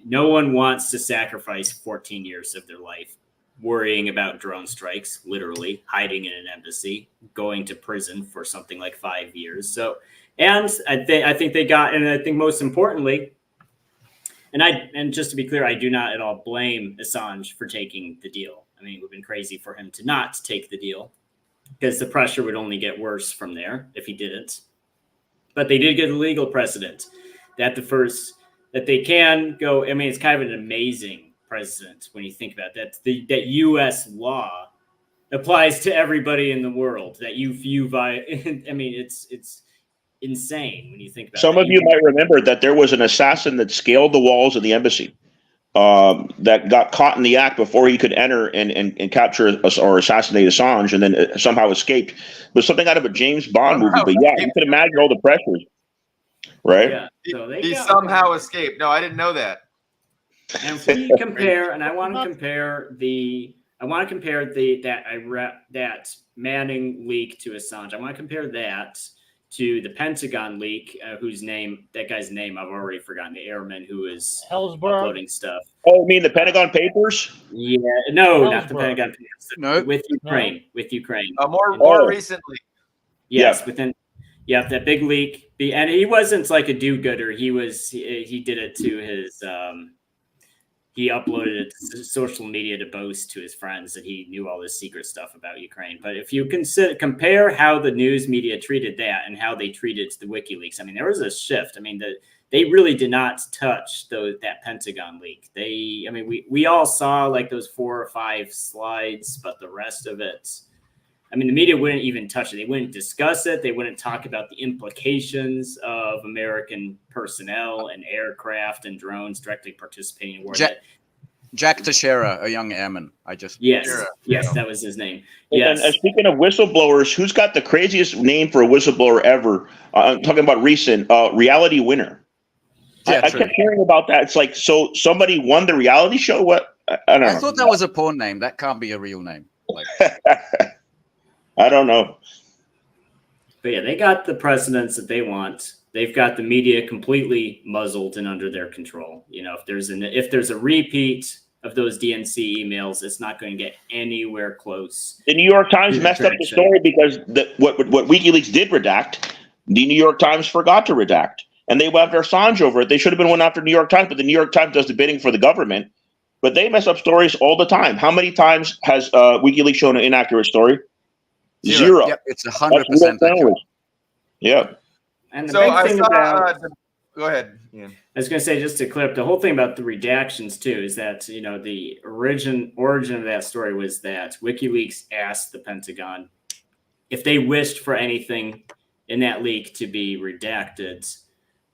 No one wants to sacrifice 14 years of their life worrying about drone strikes, literally hiding in an embassy, going to prison for something like 5 years. So, and I think they got, and I think most importantly, and just to be clear, I do not at all blame Assange for taking the deal. I mean, it would have been crazy for him to not take the deal because the pressure would only get worse from there if he didn't. But they did get a legal precedent that they can go. I mean, it's kind of an amazing precedent when you think about that. That U.S. law applies to everybody in the world. That you view via. I mean, it's insane when you think about.
Some of you might remember that there was an assassin that scaled the walls of the embassy, that got caught in the act before he could enter and capture or assassinate Assange, and then somehow escaped. It was something out of a James Bond movie. But yeah, you can imagine all the pressures, right?
Yeah. So
he somehow escaped. No, I didn't know that.
And if we compare, and I want to compare that Manning leak to Assange. I want to compare that to the Pentagon leak, that guy's name I've already forgotten, the airman who was uploading stuff.
Oh, you mean the Pentagon Papers?
Yeah, no, not the Pentagon Papers. No, with Ukraine. More
recently.
Yes, yeah. That big leak, and he wasn't like a do-gooder. He did it to his. He uploaded it to social media to boast to his friends that he knew all this secret stuff about Ukraine. But if you compare how the news media treated that and how they treated the WikiLeaks, I mean, there was a shift. I mean, they really did not touch that Pentagon leak. We all saw like those 4 or 5 slides, but the rest of it, I mean, the media wouldn't even touch it. They wouldn't discuss it. They wouldn't talk about the implications of American personnel and aircraft and drones directly participating in war.
Jack Teixeira, a young airman.
Yes, that was his name. Yes.
And speaking of whistleblowers, who's got the craziest name for a whistleblower ever? I'm talking about recent Reality Winner.
Yeah,
I kept hearing about that. It's like, so somebody won the reality show? What? I don't know.
I thought that was a porn name. That can't be a real name.
I don't know.
But yeah, they got the precedents that they want. They've got the media completely muzzled and under their control. If there's a repeat of those DNC emails, it's not going to get anywhere close.
The New York Times messed up the story because what WikiLeaks did redact, the New York Times forgot to redact. And they went after Assange over it. They should have been one after New York Times, but the New York Times does the bidding for the government. But they mess up stories all the time. How many times has WikiLeaks shown an inaccurate story? Zero.
Yep, it's 100% accurate.
Yeah.
And the big thing about
go ahead, Ian.
I was going to say, just to clear up the whole thing about the redactions too, is that the origin of that story was that WikiLeaks asked the Pentagon if they wished for anything in that leak to be redacted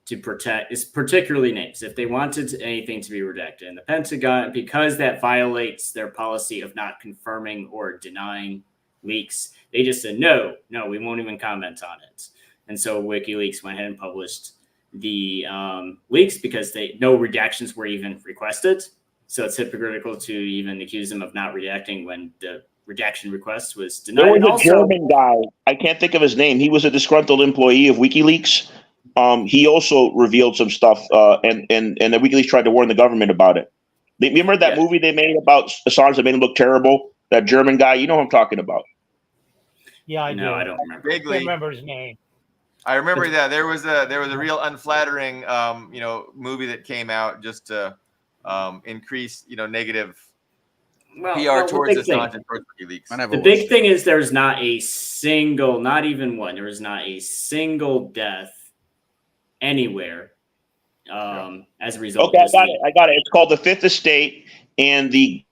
to protect, particularly names, if they wanted anything to be redacted. And the Pentagon, because that violates their policy of not confirming or denying leaks, they just said, no, we won't even comment on it. And so WikiLeaks went ahead and published the leaks because no redactions were even requested. So it's hypocritical to even accuse them of not redacting when the redaction request was denied.
There was a German guy, I can't think of his name. He was a disgruntled employee of WikiLeaks. He also revealed some stuff, and the WikiLeaks tried to warn the government about it. Remember that movie they made about Assange that made him look terrible? That German guy, you know who I'm talking about?
Yeah, I do.
No, I don't remember.
I can't remember his name.
I remember that there was a real unflattering movie that came out just to increase negative PR towards Assange and towards WikiLeaks.
The big thing is there's not a single, not even one, there is not a single death anywhere as a result.
Okay, I got it. It's called The Fifth Estate, and the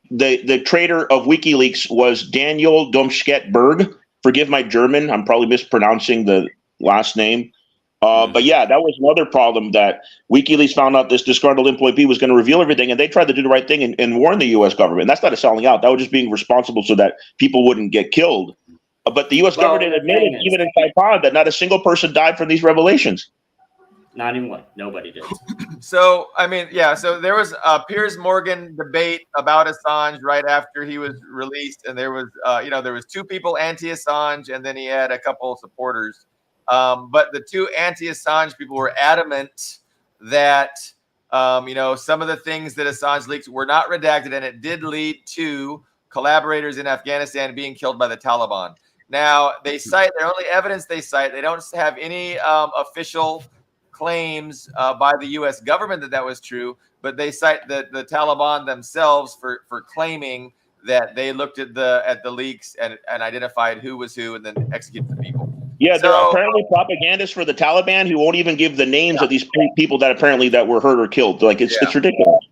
traitor of WikiLeaks was Daniel Domscheit-Berg. Forgive my German. I'm probably mispronouncing the last name. But yeah, that was another problem, that WikiLeaks found out this disgruntled employee was going to reveal everything, and they tried to do the right thing and warn the U.S. government. That's not a selling out. That was just being responsible so that people wouldn't get killed. But the U.S. government admitted, even in Saipan, that not a single person died from these revelations.
Not even one. Nobody did.
So, I mean, yeah. So there was a Piers Morgan debate about Assange right after he was released, and there was, there was two people anti-Assange, and then he had a couple of supporters. But the two anti-Assange people were adamant that, some of the things that Assange leaked were not redacted, and it did lead to collaborators in Afghanistan being killed by the Taliban. Now, they cite their only evidence they cite. They don't have any official claims by the U.S. government that was true, but they cite the Taliban themselves for claiming that they looked at the leaks and identified who was who and then executed the people.
Yeah, there are apparently propagandists for the Taliban who won't even give the names of these people that were hurt or killed. Like it's ridiculous.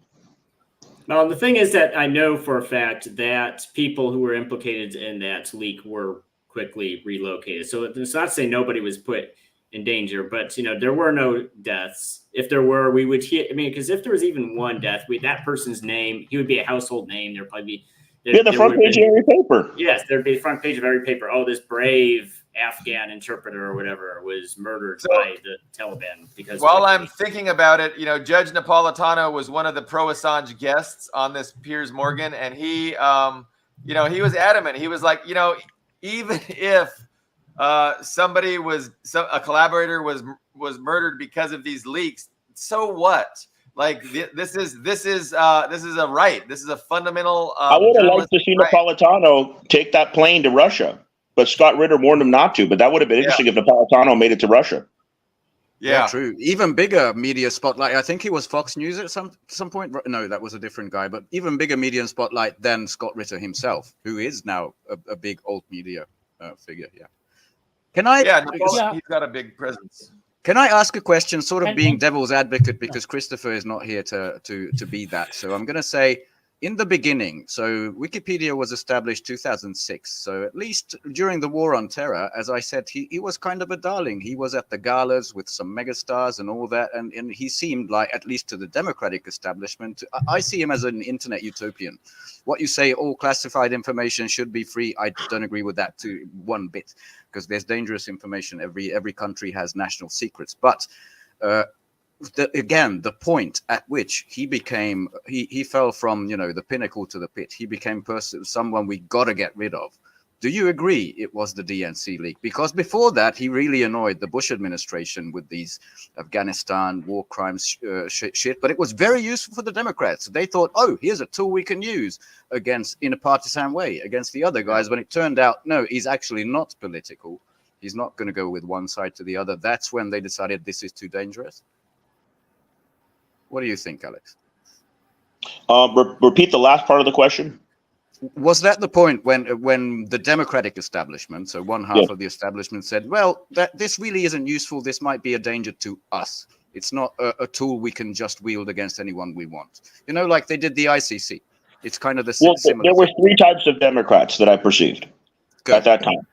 Well, the thing is that I know for a fact that people who were implicated in that leak were quickly relocated. So it's not to say nobody was put in danger, but there were no deaths. If there were, we would hear. I mean, because if there was even one death, that person's name, he would be a household name. There'd probably be
the front page of every paper.
Yes, there'd be the front page of every paper. Oh, this brave Afghan interpreter or whatever was murdered by the Taliban because.
While I'm thinking about it, Judge Napolitano was one of the pro-Assange guests on this Piers Morgan, and he, he was adamant. He was like, even if somebody a collaborator was murdered because of these leaks, so what? Like this is a right. This is a fundamental.
I would have liked to see Napolitano take that plane to Russia, but Scott Ritter warned him not to. But that would have been interesting if Napolitano made it to Russia.
Yeah, true. Even bigger media spotlight. I think he was Fox News at some point. No, that was a different guy. But even bigger media spotlight than Scott Ritter himself, who is now a big old media figure. Yeah. Can I?
Yeah, he's got a big presence.
Can I ask a question, sort of being devil's advocate, because Christopher is not here to be that. So I'm going to say, in the beginning, so Wikipedia was established 2006. So at least during the War on Terror, as I said, he was kind of a darling. He was at the galas with some megastars and all that. And he seemed like, at least to the Democratic establishment, I see him as an internet utopian. What you say, all classified information should be free, I don't agree with that to one bit, because there's dangerous information. Every country has national secrets. But again, the point at which he became, he fell from, the pinnacle to the pit. He became someone we got to get rid of. Do you agree it was the DNC leak? Because before that, he really annoyed the Bush administration with these Afghanistan war crimes shit. But it was very useful for the Democrats. They thought, oh, here's a tool we can use in a partisan way against the other guys. When it turned out, no, he's actually not political. He's not going to go with one side to the other. That's when they decided this is too dangerous. What do you think, Alex?
Repeat the last part of the question.
Was that the point when the Democratic establishment, so one half of the establishment, said, well, this really isn't useful. This might be a danger to us. It's not a tool we can just wield against anyone we want. Like they did the ICC. It's kind of the similar.
There were three types of Democrats that I perceived at that time.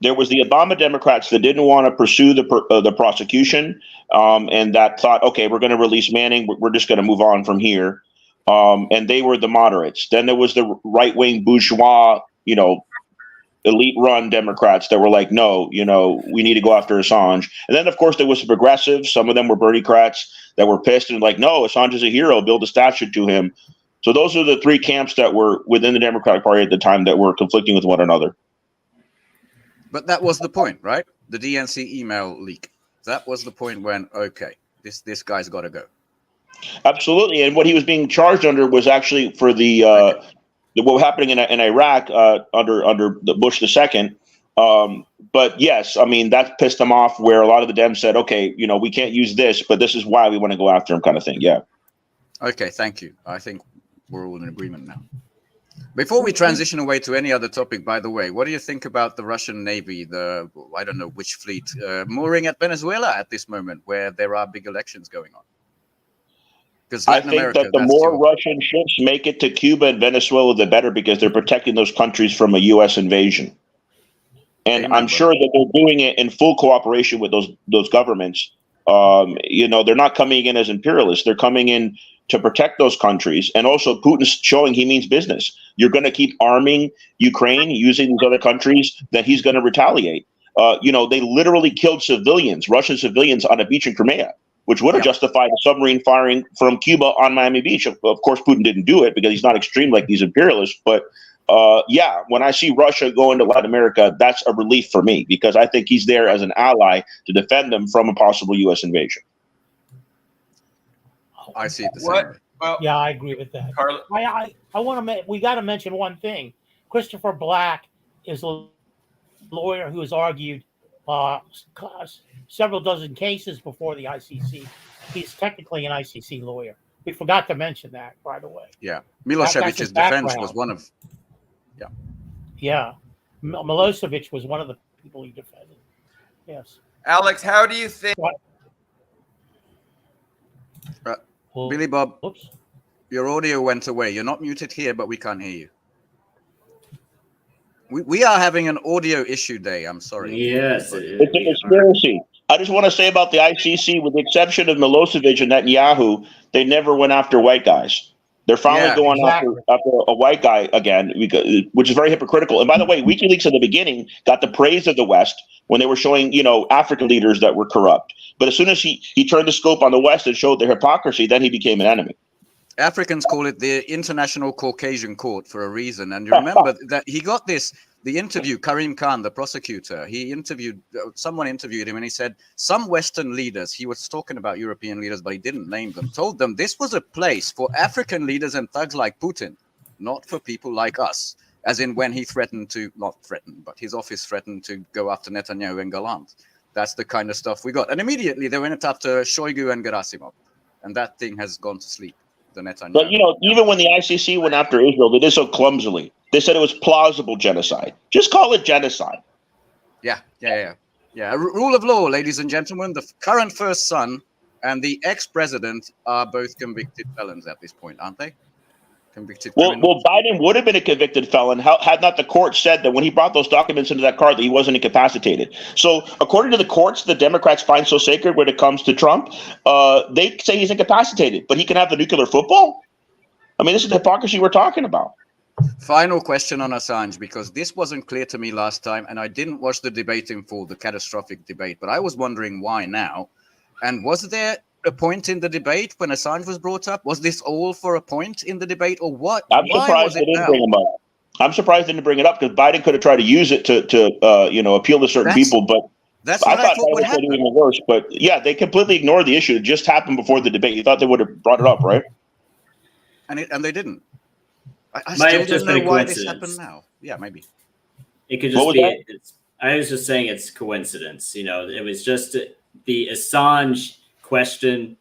There was the Obama Democrats that didn't want to pursue the prosecution and that thought, okay, we're going to release Manning. We're just going to move on from here. And they were the moderates. Then there was the right-wing bourgeois, elite-run Democrats that were like, no, we need to go after Assange. And then, of course, there was the progressives. Some of them were Bernie-crats that were pissed and like, no, Assange is a hero. Build a statue to him. So those are the three camps that were within the Democratic Party at the time that were conflicting with one another.
But that was the point, right? The DNC email leak. That was the point when, okay, this guy's got to go.
Absolutely. And what he was being charged under was actually for what was happening in Iraq under the Bush II. But yes, I mean, that pissed him off where a lot of the Dems said, okay, we can't use this, but this is why we want to go after him kind of thing. Yeah. Okay.
Thank you. I think we're all in agreement now. Before we transition away to any other topic, by the way, what do you think about the Russian Navy, I don't know which fleet, mooring at Venezuela at this moment where there are big elections going on?
I think that the more Russian ships make it to Cuba and Venezuela, the better, because they're protecting those countries from a U.S. invasion. And I'm sure that they're doing it in full cooperation with those governments. They're not coming in as imperialists. They're coming in to protect those countries. And also Putin's showing he means business. You're going to keep arming Ukraine using these other countries, then he's going to retaliate. They literally killed civilians, Russian civilians, on a beach in Crimea, which would have justified a submarine firing from Cuba on Miami Beach. Of course, Putin didn't do it because he's not extreme like these imperialists. But when I see Russia go into Latin America, that's a relief for me because I think he's there as an ally to defend them from a possible U.S. invasion.
I see it the same way.
Well, yeah, I agree with that. I want to. We got to mention one thing. Christopher Black is a lawyer who has argued several dozen cases before the ICC. He's technically an ICC lawyer. We forgot to mention that, by the way.
Yeah, Milosevic's defense was one of.
Yeah, Milosevic was one of the people he defended. Yes.
Alex, how do you think?
Billy Bob, your audio went away. You're not muted here, but we can't hear you. We are having an audio issue day. I'm sorry.
Yes.
It's a conspiracy. I just want to say about the ICC, with the exception of Milosevic and Netanyahu, they never went after white guys. They're finally going after a white guy again, which is very hypocritical. And by the way, WikiLeaks in the beginning got the praise of the West when they were showing, African leaders that were corrupt. But as soon as he turned the scope on the West and showed their hypocrisy, then he became an enemy. Africans
call it the International Caucasian Court for a reason. And you remember that he got the interview, Karim Khan, the prosecutor, someone interviewed him and he said, some Western leaders, he was talking about European leaders, but he didn't name them, told them this was a place for African leaders and thugs like Putin, not for people like us. As in when he but his office threatened to go after Netanyahu and Gallant. That's the kind of stuff we got. And immediately they went after Shoigu and Gerasimov. And that thing has gone to sleep. But even when the ICC went after Israel, they did so clumsily. They said it was plausible genocide. Just call it genocide. Yeah. Rule of law, ladies and gentlemen. The current first son and the ex-president are both convicted felons at this point, aren't they? Convicted.
Well, Biden would have been a convicted felon had not the court said that when he brought those documents into that car that he wasn't incapacitated. So according to the courts, the Democrats find so sacred when it comes to Trump, they say he's incapacitated, but he can have the nuclear football? I mean, this is the hypocrisy we're talking about.
Final question on Assange, because this wasn't clear to me last time, and I didn't watch the debate in full, the catastrophic debate, but I was wondering why now. And was there a point in the debate when Assange was brought up? Was this all for a point in the debate, or what?
I'm surprised they didn't bring him up. I'm surprised they didn't bring it up because Biden could have tried to use it to appeal to certain people, but
that's what I thought would happen.
Even worse. But yeah, they completely ignored the issue. It just happened before the debate. You thought they would have brought it up, right?
And they didn't. I
still
don't know why this happened now. Yeah, maybe.
It could just be. I was just saying it's coincidence. It was just the Assange question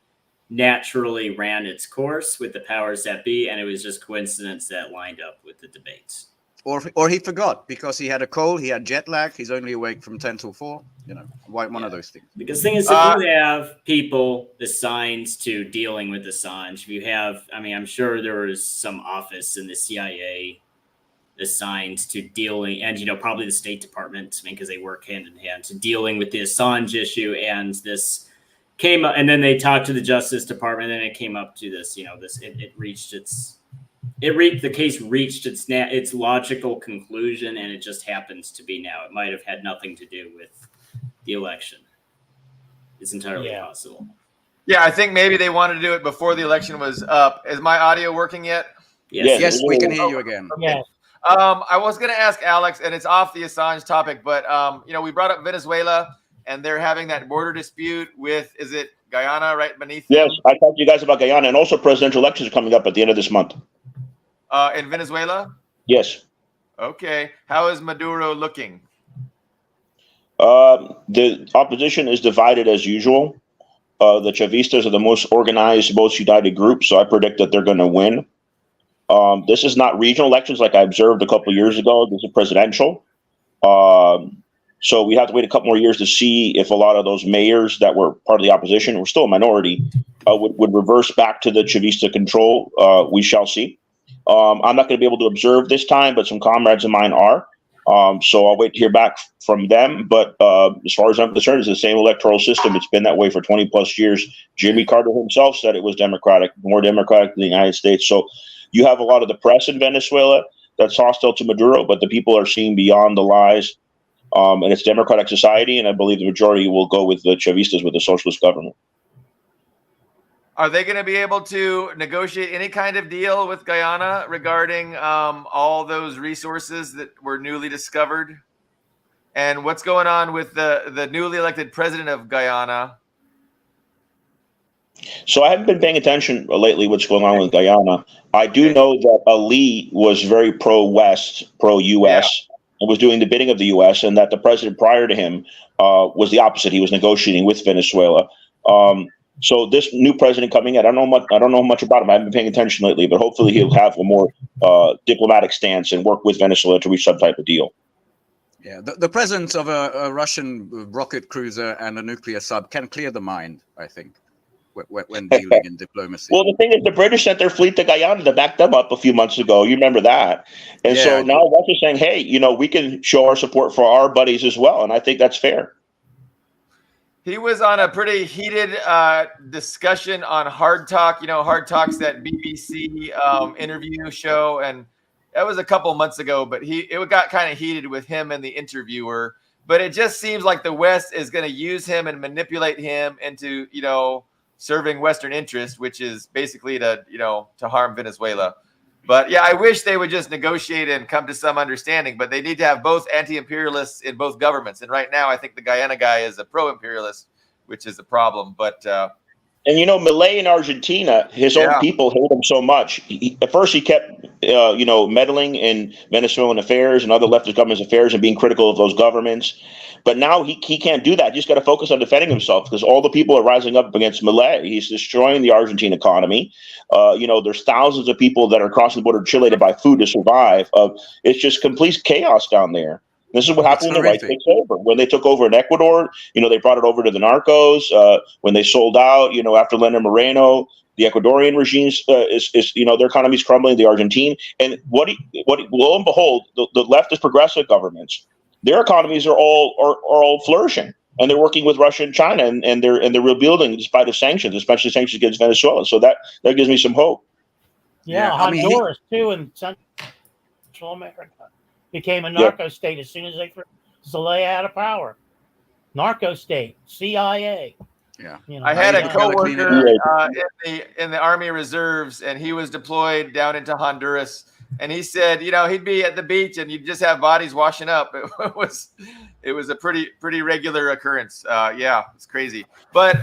naturally ran its course with the powers that be, and it was just coincidence that lined up with the debates.
Or he forgot because he had a cold, he had jet lag, he's only awake from 10 till 4. One of those things.
Because the thing is, if you have people assigned to dealing with Assange, if you have, I'm sure there was some office in the CIA assigned to dealing, and probably the State Department, because they work hand in hand, to dealing with the Assange issue, and this came up, and then they talked to the Justice Department, and then it came up to this, the case reached its logical conclusion, and it just happens to be now. It might have had nothing to do with the election. It's entirely possible.
Yeah, I think maybe they wanted to do it before the election was up. Is my audio working yet?
Yes, we can hear you again.
Okay. Yes. I was going to ask Alex, and it's off the Assange topic, but we brought up Venezuela, and they're having that border dispute with, is it Guyana right beneath them?
Yes, I talked to you guys about Guyana, and also presidential elections are coming up at the end of this month.
In Venezuela?
Yes.
Okay. How is Maduro looking?
The opposition is divided as usual. The Chavistas are the most organized, most united group, so I predict that they're going to win. This is not regional elections like I observed a couple of years ago. This is presidential. So we have to wait a couple more years to see if a lot of those mayors that were part of the opposition, were still a minority, would reverse back to the Chavista control. We shall see. I'm not going to be able to observe this time, but some comrades of mine are. So I'll wait to hear back from them. But as far as I'm concerned, it's the same electoral system. It's been that way for 20 plus years. Jimmy Carter himself said it was democratic, more democratic than the United States. So you have a lot of the press in Venezuela that's hostile to Maduro, but the people are seeing beyond the lies. And it's democratic society, and I believe the majority will go with the Chavistas, with the socialist government.
Are they going to be able to negotiate any kind of deal with Guyana regarding all those resources that were newly discovered? And what's going on with the newly elected president of Guyana?
So I haven't been paying attention lately what's going on with Guyana. I do know that Ali was very pro-West, pro-U.S., and was doing the bidding of the U.S., and that the president prior to him was the opposite. He was negotiating with Venezuela. So this new president coming in, I don't know much about him. I haven't been paying attention lately, but hopefully he'll have a more diplomatic stance and work with Venezuela to reach some type of deal.
Yeah, the presence of a Russian rocket cruiser and a nuclear sub can clear the mind, I think, when dealing in diplomacy.
Well, the thing is, the British sent their fleet to Guyana to back them up a few months ago. You remember that? And so now Russia's saying, hey, we can show our support for our buddies as well. And I think that's fair.
He was on a pretty heated discussion on Hard Talk. Hard Talk's that BBC interview show, and that was a couple months ago. But it got kind of heated with him and the interviewer. But it just seems like the West is going to use him and manipulate him into, serving Western interests, which is basically to harm Venezuela. But yeah, I wish they would just negotiate and come to some understanding, but they need to have both anti-imperialists in both governments. And right now, I think the Guyana guy is a pro-imperialist, which is a problem. But
and Milei in Argentina, his own people hate him so much. At first, he kept meddling in Venezuelan affairs and other leftist governments' affairs and being critical of those governments. But now he can't do that. He's got to focus on defending himself because all the people are rising up against Milei. He's destroying the Argentine economy. There's thousands of people that are crossing the border to Chile to buy food to survive. It's just complete chaos down there. This is what happened when the right takes over. When they took over in Ecuador, they brought it over to the narcos. When they sold out, after Lenin Moreno, the Ecuadorian regime is their economy's crumbling. The Argentine, and what lo and behold, the leftist progressive governments, their economies are all flourishing, and they're working with Russia and China, and they're rebuilding despite of sanctions, especially sanctions against Venezuela. So that gives me some hope.
Yeah, Honduras too, and Central America became a narco state as soon as they threw Zelaya out of power. Narco state, CIA.
Yeah,
I had a coworker in the Army Reserves, and he was deployed down into Honduras. And he said, he'd be at the beach and you'd just have bodies washing up. It was a pretty regular occurrence. It's crazy. But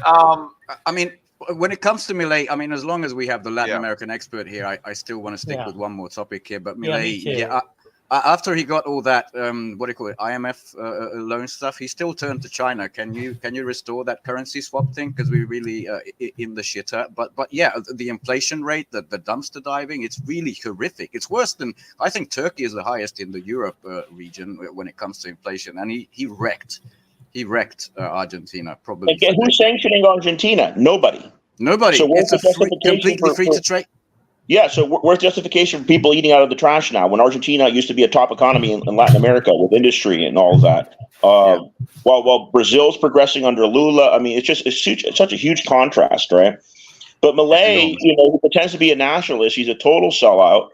when it comes to Milei, as long as we have the Latin American expert here, I still want to stick with one more topic here. But Milei, after he got all that, IMF loan stuff, he still turned to China. Can you restore that currency swap thing? Because we really in the shitter. But the inflation rate, the dumpster diving, it's really horrific. It's worse than, I think Turkey is the highest in the Europe region when it comes to inflation. And he wrecked Argentina. Probably.
Again, who's sanctioning Argentina? Nobody.
So it's completely free to trade.
Yeah, so where's justification for people eating out of the trash now? When Argentina used to be a top economy in Latin America with industry and all of that, while Brazil's progressing under Lula, it's such a huge contrast, right? But Milei, who pretends to be a nationalist, he's a total sellout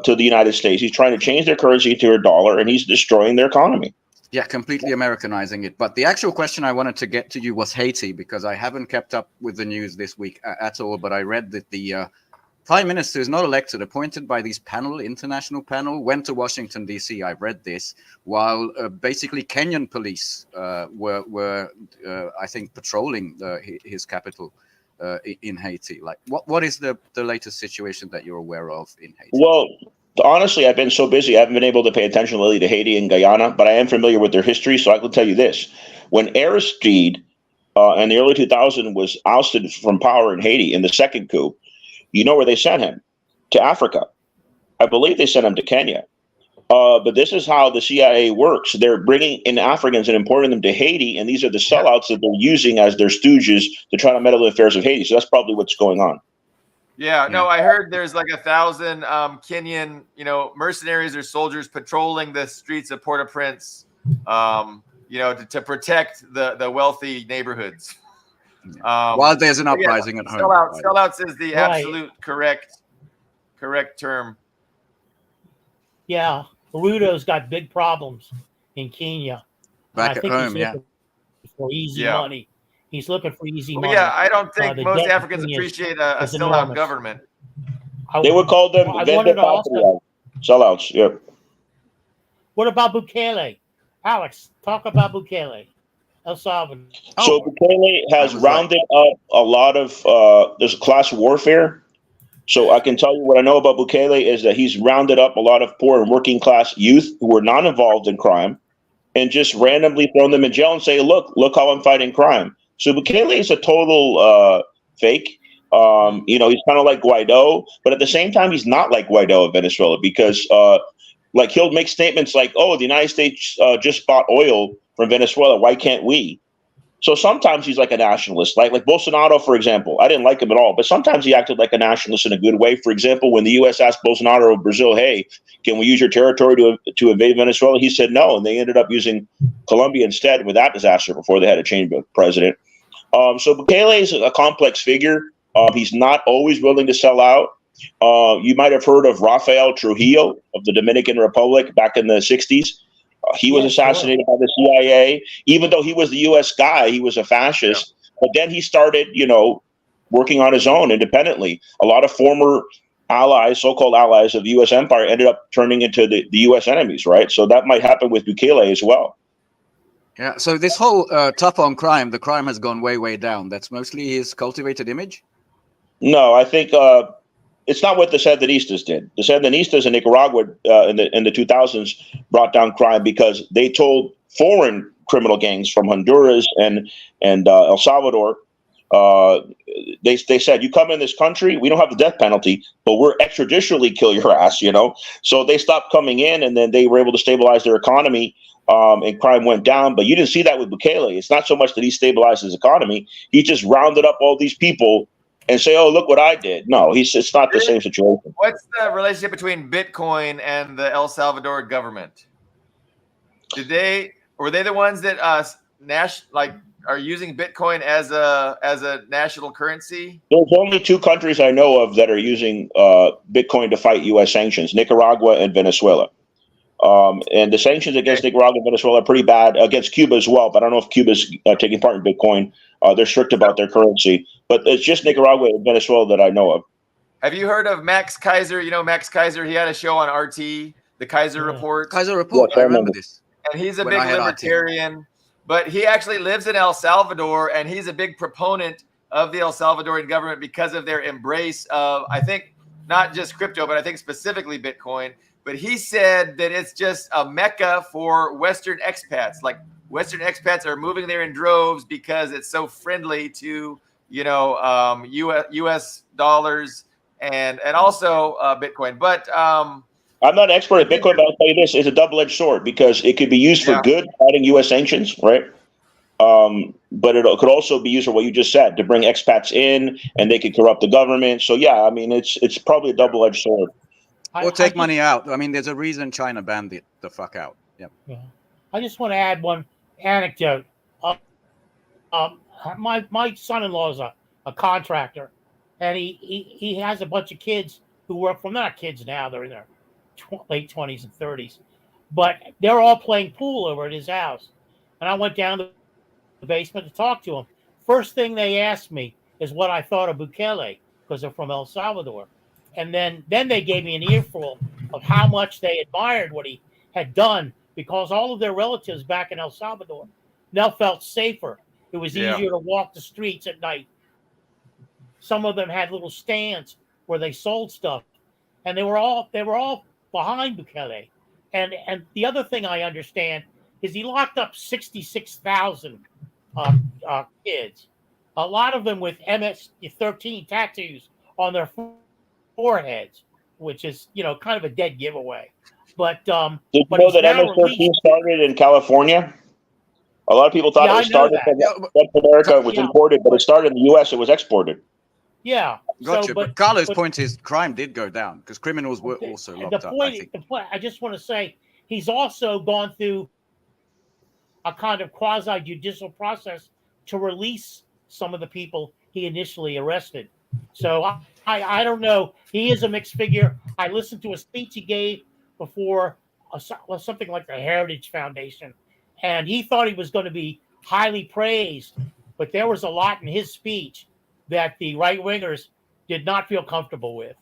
to the United States. He's trying to change their currency to a dollar, and he's destroying their economy.
Yeah, completely Americanizing it. But the actual question I wanted to get to you was Haiti, because I haven't kept up with the news this week at all. But I read that the Prime Minister is not elected, appointed by these international panel, went to Washington, D.C. I read this, while basically Kenyan police were I think, patrolling his capital in Haiti. Like, what is the latest situation that you're aware of in Haiti?
Well, honestly, I've been so busy, I haven't been able to pay attention lately to Haiti and Guyana, but I am familiar with their history, so I can tell you this. When Aristide in the early 2000s was ousted from power in Haiti in the second coup, you know where they sent him? To Africa. I believe they sent him to Kenya. But this is how the CIA works. They're bringing in Africans and importing them to Haiti, and these are the sellouts that they're using as their stooges to try to meddle in the affairs of Haiti. So that's probably what's going on.
Yeah, no, I heard there's like 1,000 Kenyan, mercenaries or soldiers patrolling the streets of Port-au-Prince, to protect the wealthy neighborhoods.
While there's an uprising at home.
Sellouts is the absolute correct term.
Yeah, Ruto's got big problems in Kenya.
Back at home,
for easy money. He's looking for easy money.
Yeah, I don't think most Africans appreciate a sellout government.
They would call them sellouts. Yep.
What about Bukele? Alex, talk about Bukele. El Salvador.
So Bukele has rounded up a lot of there's class warfare. So I can tell you what I know about Bukele is that he's rounded up a lot of poor and working class youth who were not involved in crime and just randomly thrown them in jail and say, look how I'm fighting crime. So Bukele is a total fake. He's kind of like Guaido, but at the same time, he's not like Guaido of Venezuela because he'll make statements like, oh, the United States just bought oil from Venezuela. Why can't we? So sometimes he's like a nationalist, like Bolsonaro, for example. I didn't like him at all, but sometimes he acted like a nationalist in a good way. For example, when the U.S. asked Bolsonaro of Brazil, hey, can we use your territory to invade Venezuela? He said no, and they ended up using Colombia instead with that disaster before they had a change of president. So Bukele is a complex figure. He's not always willing to sell out. You might have heard of Rafael Trujillo of the Dominican Republic back in the 60s. He was assassinated by the CIA. Even though he was the U.S. guy, he was a fascist. Yeah. But then he started, working on his own independently. A lot of former allies, so-called allies of the U.S. empire ended up turning into the U.S. enemies, right? So that might happen with Bukele as well.
Yeah, so this whole tough on crime, the crime has gone way, way down. That's mostly his cultivated image?
No, I think it's not what the Sandinistas did. The Sandinistas in Nicaragua in the 2000s brought down crime because they told foreign criminal gangs from Honduras and El Salvador, they said, you come in this country, we don't have the death penalty, but we're extrajudicially kill your ass, So they stopped coming in, and then they were able to stabilize their economy, and crime went down. But you didn't see that with Bukele. It's not so much that he stabilized his economy. He just rounded up all these people and say, oh, look what I did. No, it's not the same situation.
What's the relationship between Bitcoin and the El Salvador government? Were they the ones that are using Bitcoin as a national currency?
There's only two countries I know of that are using Bitcoin to fight U.S. sanctions, Nicaragua and Venezuela. And the sanctions against Nicaragua and Venezuela are pretty bad, against Cuba as well. But I don't know if Cuba's taking part in Bitcoin. They're strict about their currency. But it's just Nicaragua and Venezuela that I know of.
Have you heard of Max Kaiser? Max Kaiser, he had a show on RT, the Kaiser Report.
Kaiser Report, I remember this.
And he's a big libertarian. But he actually lives in El Salvador, and he's a big proponent of the El Salvadorian government because of their embrace of, I think, not just crypto, but I think specifically Bitcoin. But he said that it's just a mecca for Western expats. Like Western expats are moving there in droves because it's so friendly to, U.S. dollars and also Bitcoin. But I'm
not an expert at Bitcoin, but I'll tell you this: it's a double-edged sword because it could be used for good, fighting U.S. sanctions, right? But it could also be used for what you just said, to bring expats in, and they could corrupt the government. So yeah, I mean, it's probably a double-edged sword.
Or take money out. I mean, there's a reason China banned it the fuck out. Yep.
Yeah. I just want to add one anecdote. My son-in-law is a contractor, and he has a bunch of kids who work from, not kids now, they're in their late 20s and 30s, but they're all playing pool over at his house. And I went down to the basement to talk to them. First thing they asked me is what I thought of Bukele, because they're from El Salvador. And then they gave me an earful of how much they admired what he had done, because all of their relatives back in El Salvador now felt safer. It was easier to walk the streets at night. Some of them had little stands where they sold stuff, and they were all behind Bukele. And the other thing I understand is he locked up 66,000 kids, a lot of them with MS-13 tattoos on their foreheads, which is kind of a dead giveaway. But did you know that MS-13 started in California? A lot of people thought it started from America, was imported, but it started in the U.S. It was exported. Yeah,
Gotcha. But Carlo's point is crime did go down because criminals were also locked up.
The point, I just want to say, he's also gone through a kind of quasi-judicial process to release some of the people he initially arrested. So I don't know. He is a mixed figure. I listened to a speech he gave before something like the Heritage Foundation, and he thought he was going to be highly praised, but there was a lot in his speech that the right-wingers did not feel comfortable with,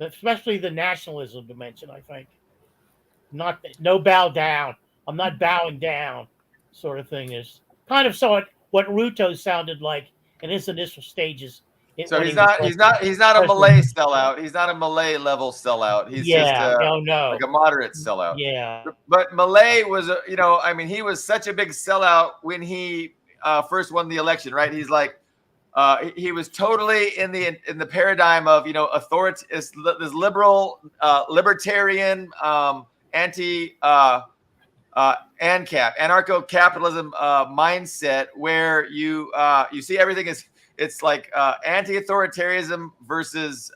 especially the nationalism dimension, I think. No bow down. I'm not bowing down sort of thing is kind of what Ruto sounded like in his initial stages.
So he's not a Malay sellout. He's not a Malay level sellout. He's just like a moderate sellout.
Yeah.
But Malay was, he was such a big sellout when he first won the election, right? He's like, he was totally in the paradigm of this liberal, libertarian, anarcho-capitalism mindset where you see everything as it's like anti-authoritarianism versus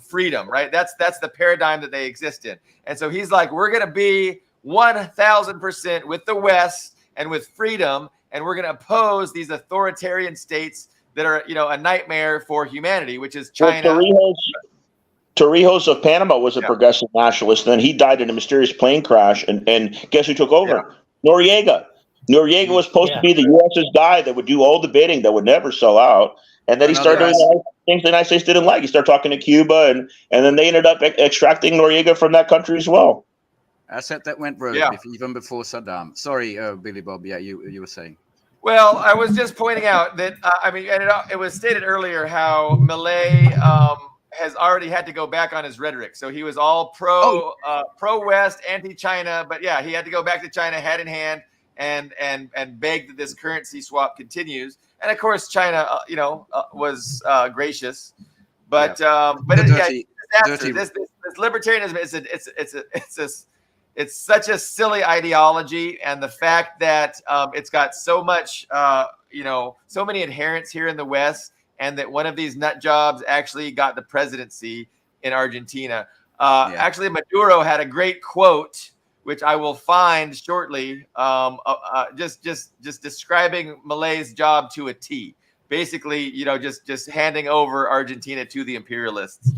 freedom, right? That's the paradigm that they exist in. And so he's like, we're going to be 1,000% with the West and with freedom, and we're going to oppose these authoritarian states that are, a nightmare for humanity, which is China.
Well, Torrijos of Panama was a progressive nationalist. Then he died in a mysterious plane crash, and guess who took over? Yeah. Noriega. Noriega was supposed to be the U.S.'s guy that would do all the bidding, that would never sell out. And then he started doing the things the United States didn't like. He started talking to Cuba, and then they ended up extracting Noriega from that country as well.
Asset that went rogue even before Saddam. Sorry, Billy Bob. Yeah, you were saying.
Well, I was just pointing out that it was stated earlier how Malay has already had to go back on his rhetoric. So he was all pro-West, anti-China, but yeah, he had to go back to China hat in hand and beg that this currency swap continues. And of course, China, was gracious, but this libertarianism it's such a silly ideology, and the fact that it's got so much, so many adherents here in the West, and that one of these nut jobs actually got the presidency in Argentina. Actually, Maduro had a great quote, which I will find shortly, just describing Malay's job to a T. Basically, just handing over Argentina to the imperialists.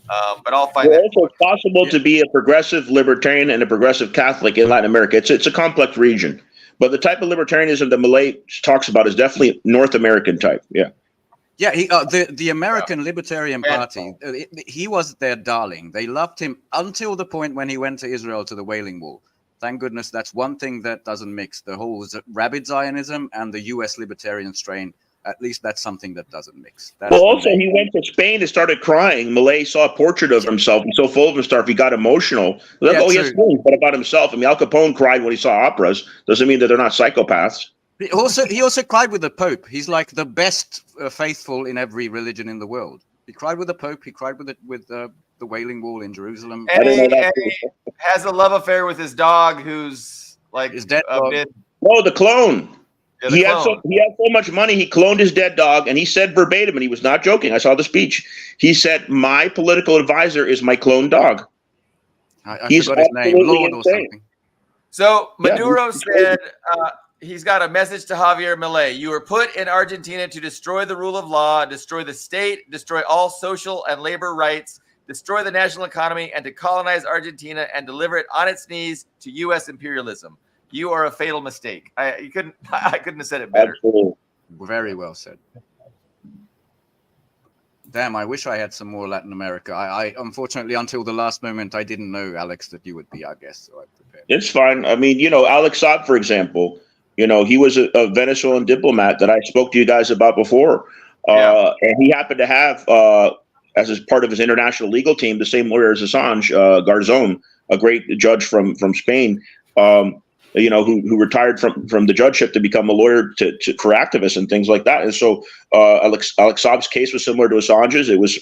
But I'll find that.
It's possible to be a progressive libertarian and a progressive Catholic in Latin America. It's a complex region, but the type of libertarianism that Malay talks about is definitely North American type. Yeah.
Yeah, the American Libertarian Party, he was their darling. They loved him until the point when he went to Israel to the Wailing Wall. Thank goodness that's one thing that doesn't mix. The whole rabid Zionism and the U.S. libertarian strain, at least that's something that doesn't mix.
He went to Spain and started crying. Malay saw a portrait of himself. He's so full of himself, he got emotional. Yes, but about himself. I mean, Al Capone cried when he saw operas. Doesn't mean that they're not psychopaths.
He also cried with the Pope. He's like the best faithful in every religion in the world. He cried with the Pope. He cried with the Wailing Wall in Jerusalem.
And he has a love affair with his dog, who's like
his dead
dog. The clone. Yeah, he had so much money, he cloned his dead dog, and he said verbatim, and he was not joking. I saw the speech. He said, "My political advisor is my cloned dog."
I forgot his name, Lord or something.
So Maduro said. He's got a message to Javier Milei. You were put in Argentina to destroy the rule of law, destroy the state, destroy all social and labor rights, destroy the national economy, and to colonize Argentina and deliver it on its knees to U.S. imperialism. You are a fatal mistake. I couldn't have said it better.
Absolutely.
Very well said. Damn, I wish I had some more Latin America. I unfortunately, until the last moment, I didn't know, Alex, that you would be our guest, so I prepared.
It's fine. I mean, Alex Saab, for example, he was a Venezuelan diplomat that I spoke to you guys about before. And he happened to have, as part of his international legal team, the same lawyer as Assange, Garzón, a great judge from Spain, who retired from the judgeship to become a lawyer for activists and things like that. And so Alex Saab's case was similar to Assange's. It was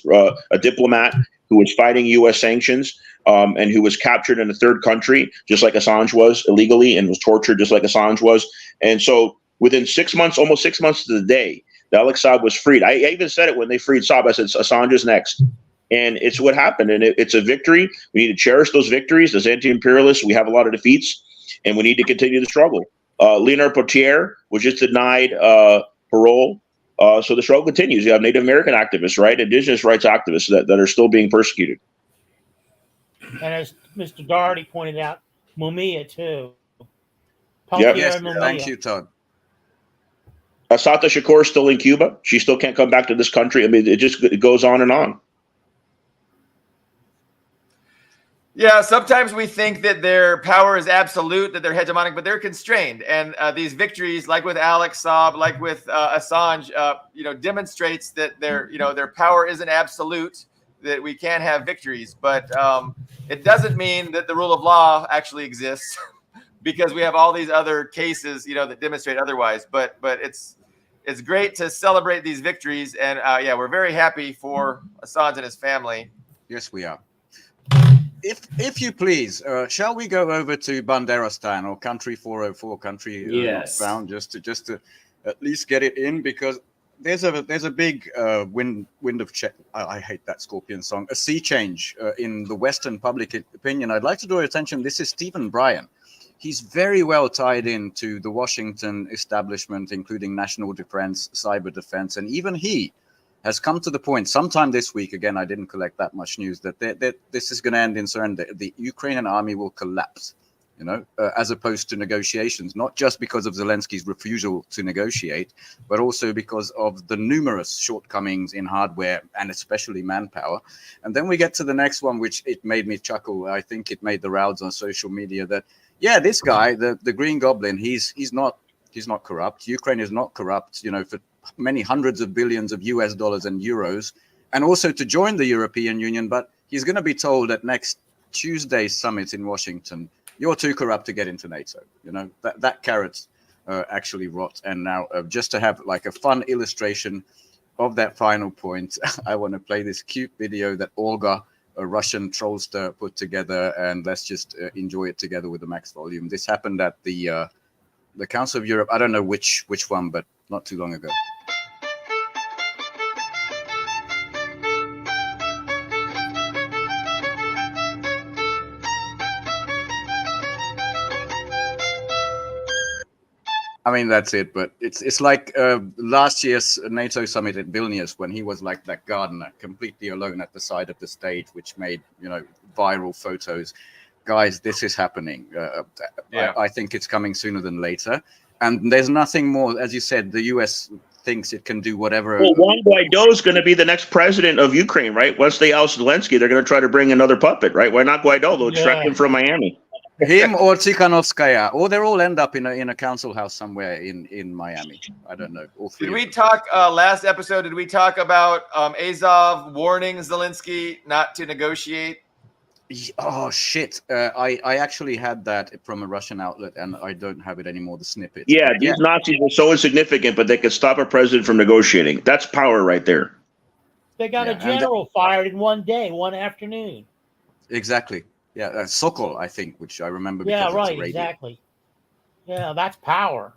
a diplomat who was fighting U.S. sanctions and who was captured in a third country, just like Assange was illegally, and was tortured just like Assange was. And so within 6 months, almost 6 months to the day, that Alex Saab was freed. I even said it when they freed Saab. I said Assange is next. And it's what happened. And it's a victory. We need to cherish those victories. As anti-imperialists, we have a lot of defeats, and we need to continue the struggle. Leonard Potier was just denied parole. So the struggle continues. You have Native American activists, right? Indigenous rights activists that are still being persecuted.
And as Mr. Doherty pointed out, Mumia too.
Yep.
Yes, thank you, Todd.
Assata Shakur is still in Cuba. She still can't come back to this country. I mean, it goes on and on.
Yeah, sometimes we think that their power is absolute, that they're hegemonic, but they're constrained. And these victories, like with Alex Saab, like with Assange, demonstrates that their power isn't absolute, that we can have victories. But it doesn't mean that the rule of law actually exists because we have all these other cases, that demonstrate otherwise. But it's great to celebrate these victories. And we're very happy for Assange and his family.
Yes, we are. If you please, shall we go over to Banderistan or Country 404, country
yes.
found, just to at least get it in, because there's a big wind of change. I hate that Scorpion song. A sea change in the Western public opinion. I'd like to draw your attention. This is Stephen Bryan. He's very well tied into the Washington establishment, including national defense, cyber defense, and even he has come to the point sometime this week, again, I didn't collect that much news, that this is going to end in surrender. The Ukrainian army will collapse, as opposed to negotiations, not just because of Zelensky's refusal to negotiate, but also because of the numerous shortcomings in hardware and especially manpower. And then we get to the next one, which it made me chuckle. I think it made the rounds on social media that, this guy, the Green Goblin, he's not corrupt. Ukraine is not corrupt, for many hundreds of billions of US dollars and euros, and also to join the European Union. But he's going to be told at next Tuesday's summit in Washington, you're too corrupt to get into NATO. That carrot's actually rot. And now just to have like a fun illustration of that final point, I want to play this cute video that Olga, a Russian trollster, put together, and let's just enjoy it together with the max volume. This happened at the Council of Europe. I don't know which one, but not too long ago. I mean, that's it, but it's like last year's NATO summit at Vilnius, when he was like that gardener, completely alone at the side of the stage, which made, viral photos. Guys, this is happening. I think it's coming sooner than later. And there's nothing more, as you said, the U.S. thinks it can do whatever.
Well, Juan Guaido is going to be the next president of Ukraine, right? Once they oust Zelensky, they're going to try to bring another puppet, right? Why not Guaido? They'll extract him from Miami.
Him or Tikhanovskaya, or they'll all end up in a council house somewhere in Miami. I don't know. All three.
Did we talk last episode? Did we talk about Azov warning Zelensky not to negotiate?
Oh shit! I actually had that from a Russian outlet, and I don't have it anymore. The snippet.
Yeah, these Nazis are so insignificant, but they could stop a president from negotiating. That's power right there.
They got a general fired in one day, one afternoon.
Exactly. Yeah, Sokol, I think, which I remember.
Yeah, right, exactly. Yeah, that's power.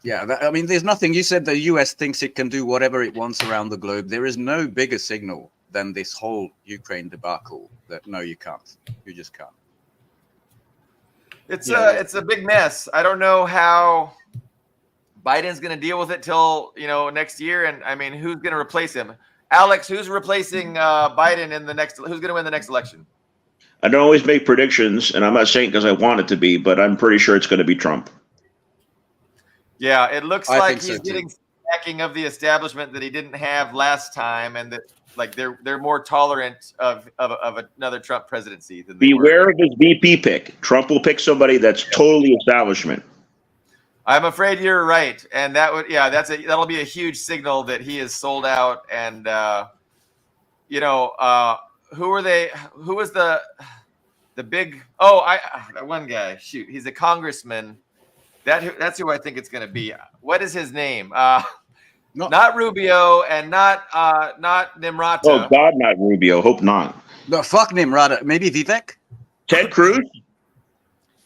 Yeah, I mean, there's nothing. You said the U.S. thinks it can do whatever it wants around the globe. There is no bigger signal than this whole Ukraine debacle that, no, you can't. You just can't.
It's a big mess. I don't know how Biden's going to deal with it till, next year. And, I mean, who's going to replace him? Alex, who's replacing Biden in the next – who's going to win the next election?
I don't always make predictions, and I'm not saying because I want it to be, but I'm pretty sure it's going to be Trump.
Yeah, it looks like he's getting backing of the establishment that he didn't have last time, and that they're more tolerant of another Trump presidency than they
Beware
were.
of his VP pick. Trump will pick somebody that's totally establishment.
I'm afraid you're right, and that'll be a huge signal that he is sold out, and who were they? Who was the big? One guy. Shoot, he's a congressman. That's who I think it's going to be. What is his name? Not Rubio and not Nimrata.
Oh God, not Rubio. Hope not.
No, fuck Nimrata. Maybe Vivek.
Ted Cruz.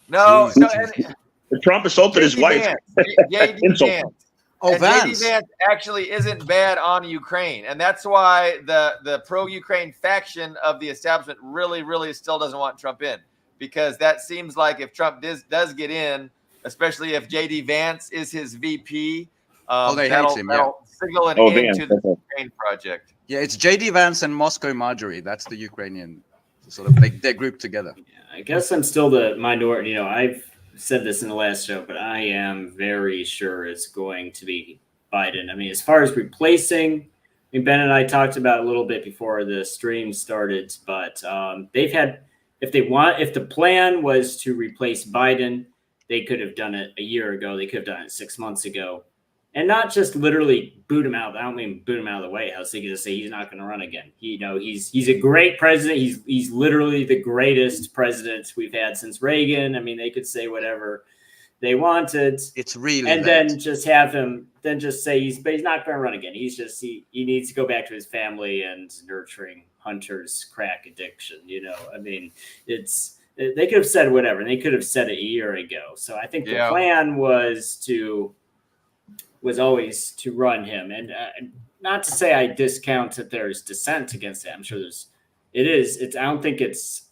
No.
Trump assaulted his wife.
And
Vance.
JD Vance actually isn't bad on Ukraine. And that's why the pro-Ukraine faction of the establishment really still doesn't want Trump in. Because that seems like if Trump does get in, especially if JD Vance is his VP,
they hate
that'll
him, yeah.
signal an end
Vance,
to the
okay.
Ukraine project.
Yeah, it's JD Vance and Moscow Marjorie. That's the Ukrainian sort of they're grouped together.
Yeah, I guess I'm still the minority. You know, I've said this in the last show, but I am very sure it's going to be Biden. I mean, as far as replacing, I mean, Ben and I talked about it a little bit before the stream started, but they've had, if the plan was to replace Biden, they could have done it a year ago. They could have done it 6 months ago. And not just literally boot him out. I don't mean boot him out of the White House. They could just say he's not going to run again. He's a great president. He's literally the greatest president we've had since Reagan. I mean, they could say whatever they wanted.
It's really
and
late.
then just have him. Then just say he's not going to run again. He's just he needs to go back to his family and nurturing Hunter's crack addiction. You know, I mean, they could have said whatever, and they could have said it a year ago. So I think the plan was always to run him. And not to say I discount that there's dissent against it. I'm sure I don't think it's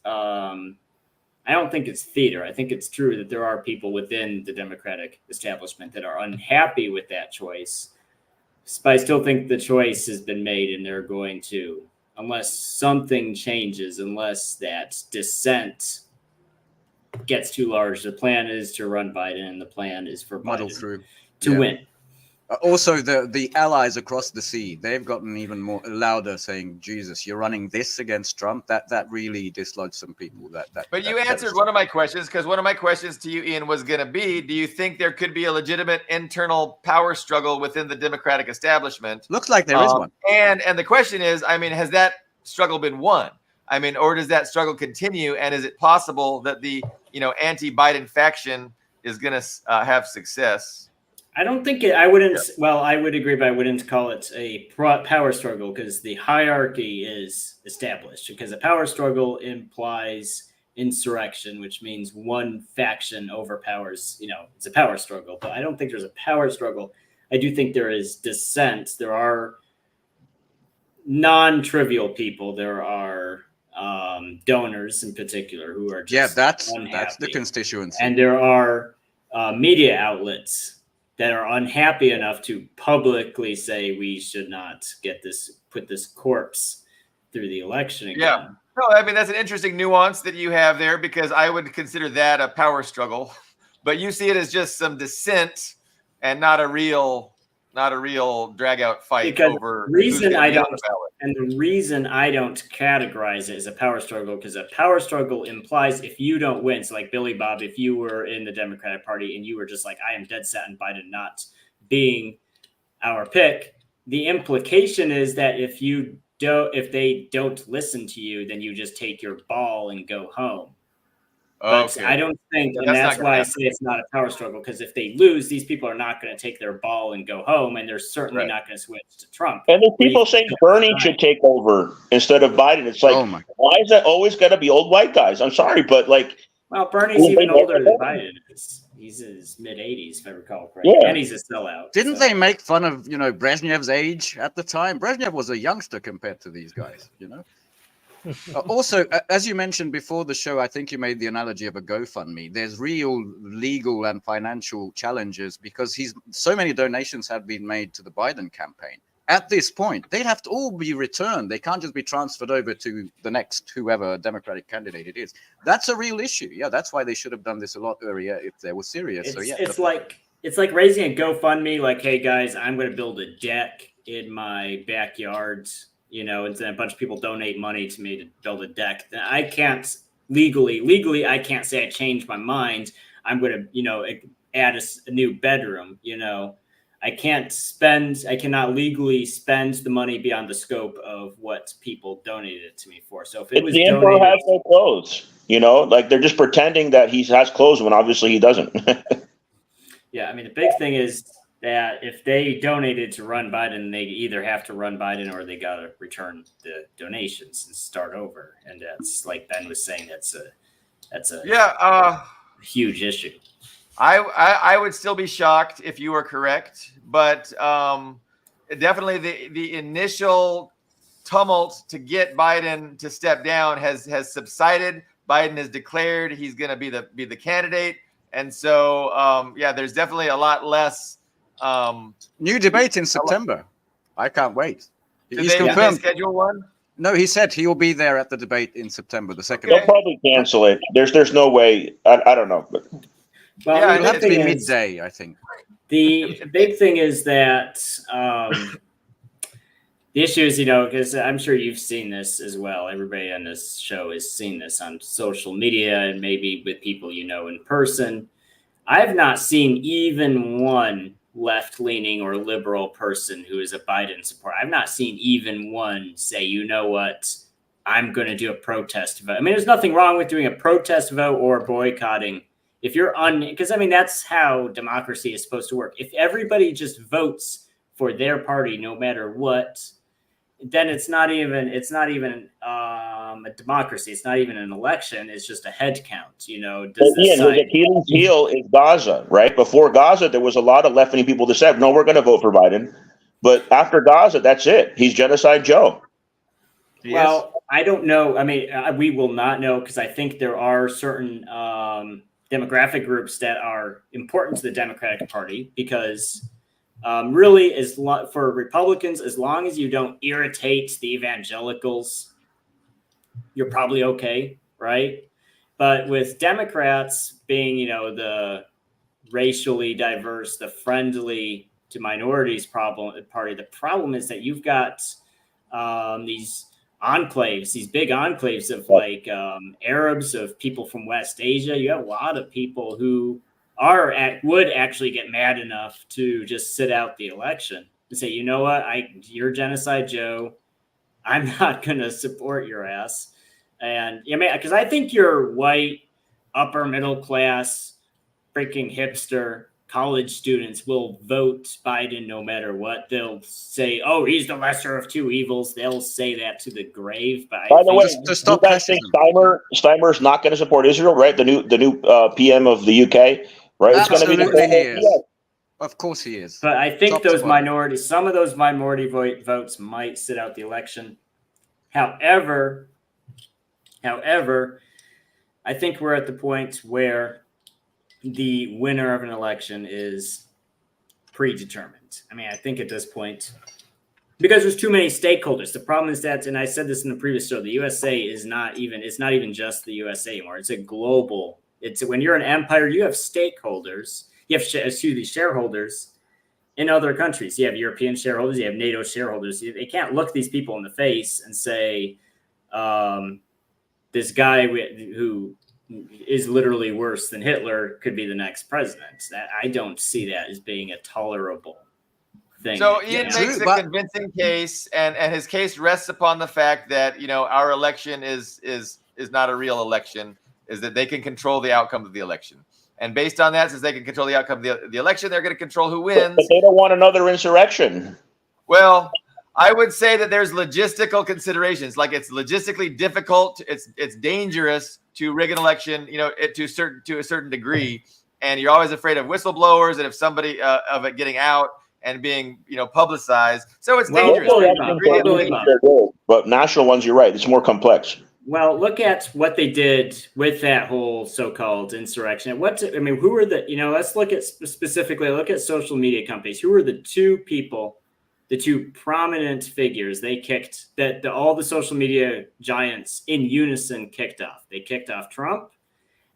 theater. I think it's true that there are people within the Democratic establishment that are unhappy with that choice. But I still think the choice has been made, and they're going to, unless something changes, unless that dissent gets too large. The plan is to run Biden, and the plan is for Biden to win.
Also, the allies across the sea, they've gotten even more louder, saying, Jesus, you're running this against Trump? That really dislodged some people. But
you answered one of my questions, because one of my questions to you, Ian, was going to be, do you think there could be a legitimate internal power struggle within the Democratic establishment?
Looks like there is one.
And the question is, I mean, has that struggle been won? I mean, or does that struggle continue? And is it possible that the anti-Biden faction is going to have success?
I don't think I wouldn't. Well, I would agree, but I wouldn't call it a power struggle because the hierarchy is established. Because a power struggle implies insurrection, which means one faction overpowers. It's a power struggle. But I don't think there's a power struggle. I do think there is dissent. There are non-trivial people. There are donors in particular who are just
that's
unhappy.
The constituency,
and there are media outlets that are unhappy enough to publicly say we should not put this corpse through the election again.
Yeah. No, I mean, that's an interesting nuance that you have there, because I would consider that a power struggle, but you see it as just some dissent and not a real drag out fight over
the reason I don't categorize it as a power struggle, because a power struggle implies if you don't win. So like Billy Bob, if you were in the Democratic Party and you were just like, I am dead set on Biden not being our pick, the implication is that if they don't listen to you, then you just take your ball and go home. But I don't think, and that's why I say it's not a power struggle, because if they lose, these people are not going to take their ball and go home, and they're certainly not going to switch to Trump.
And there's people saying Bernie should take over instead of Biden. It's like, why is that always got to be old white guys? I'm sorry, but
well, Bernie's even older than Biden. He's in his mid-80s, if I recall correctly, and he's a sellout.
Didn't they make fun of Brezhnev's age at the time? Brezhnev was a youngster compared to these guys. Also, as you mentioned before the show, I think you made the analogy of a GoFundMe. There's real legal and financial challenges because so many donations have been made to the Biden campaign. At this point, they'd have to all be returned. They can't just be transferred over to the next whoever Democratic candidate it is. That's a real issue. Yeah, that's why they should have done this a lot earlier if they were serious.
It's like raising a GoFundMe. Like, hey guys, I'm going to build a deck in my backyard. And then a bunch of people donate money to me to build a deck. Then I can't legally, I can't say I changed my mind. I'm going to, add a new bedroom. I cannot legally spend the money beyond the scope of what people donated it to me for. So if it was
the emperor has no clothes, like they're just pretending that he has clothes when obviously he doesn't.
Yeah, I mean, the big thing is that if they donated to run Biden, they either have to run Biden or they got to return the donations and start over. And that's, like Ben was saying, that's a huge issue.
I would still be shocked if you were correct, but definitely the initial tumult to get Biden to step down has subsided. Biden has declared he's going to be the candidate, and so there's definitely a lot less.
New debate in September. I can't wait.
He's confirmed. Did they schedule one?
No, he said he will be there at the debate in September, the second.
They'll probably cancel it. There's no way. I don't know. But.
Well,
yeah, it'll have to be midday, I think.
The big thing is that the issue is, because I'm sure you've seen this as well. Everybody on this show has seen this on social media and maybe with people in person. I've not seen even one left-leaning or liberal person who is a Biden supporter. I've not seen even one say, you know what, I'm going to do a protest vote. I mean, there's nothing wrong with doing a protest vote or boycotting. If you're because that's how democracy is supposed to work. If everybody just votes for their party, no matter what, then it's not even a democracy. It's not even an election. It's just a head count.
Achilles' heel is Gaza, right? Before Gaza, there was a lot of left-leaning people that said, no, we're going to vote for Biden. But after Gaza, that's it. He's Genocide Joe.
Well, I don't know. I mean, we will not know because I think there are certain demographic groups that are important to the Democratic Party because really, for Republicans, as long as you don't irritate the evangelicals, you're probably okay, right? But with Democrats being, the racially diverse, the friendly to minorities party, the problem is that you've got these enclaves, these big enclaves of Arabs, of people from West Asia. You have a lot of people who would actually get mad enough to just sit out the election and say, you know what, you're Genocide Joe. I'm not going to support your ass. And because I think you're white, upper middle class, freaking hipster college students will vote Biden no matter what. They'll say, oh, he's the lesser of two evils. They'll say that to the grave. But
by the way, you guys think Steimer's not going to support Israel, right? The new PM of the UK, right?
It's going to be he is. Of course he is.
But I think some of those minority votes might sit out the election. However, I think we're at the point where the winner of an election is predetermined. I mean, I think at this point, because there's too many stakeholders. The problem is that, and I said this in the previous show, the USA it's not even just the USA anymore. It's a global, when you're an empire, you have stakeholders, you have shareholders in other countries. You have European shareholders, you have NATO shareholders. They can't look these people in the face and say, this guy who is literally worse than Hitler could be the next president. I don't see that as being a tolerable thing.
So Ian makes a convincing case, and his case rests upon the fact that our election is not a real election, is that they can control the outcome of the election. And based on that, since they can control the outcome of the election, they're going to control who wins.
But they don't want another insurrection.
Well, I would say that there's logistical considerations. Like, it's logistically difficult. It's dangerous to rig an election, to a certain degree, and you're always afraid of whistleblowers and if somebody of it getting out and being publicized. So it's dangerous.
But national ones, you're right. It's more complex.
Well, look at what they did with that whole so-called insurrection. Who are let's look at social media companies. Who are the two people, the two prominent figures they kicked, that all the social media giants in unison kicked off? They kicked off Trump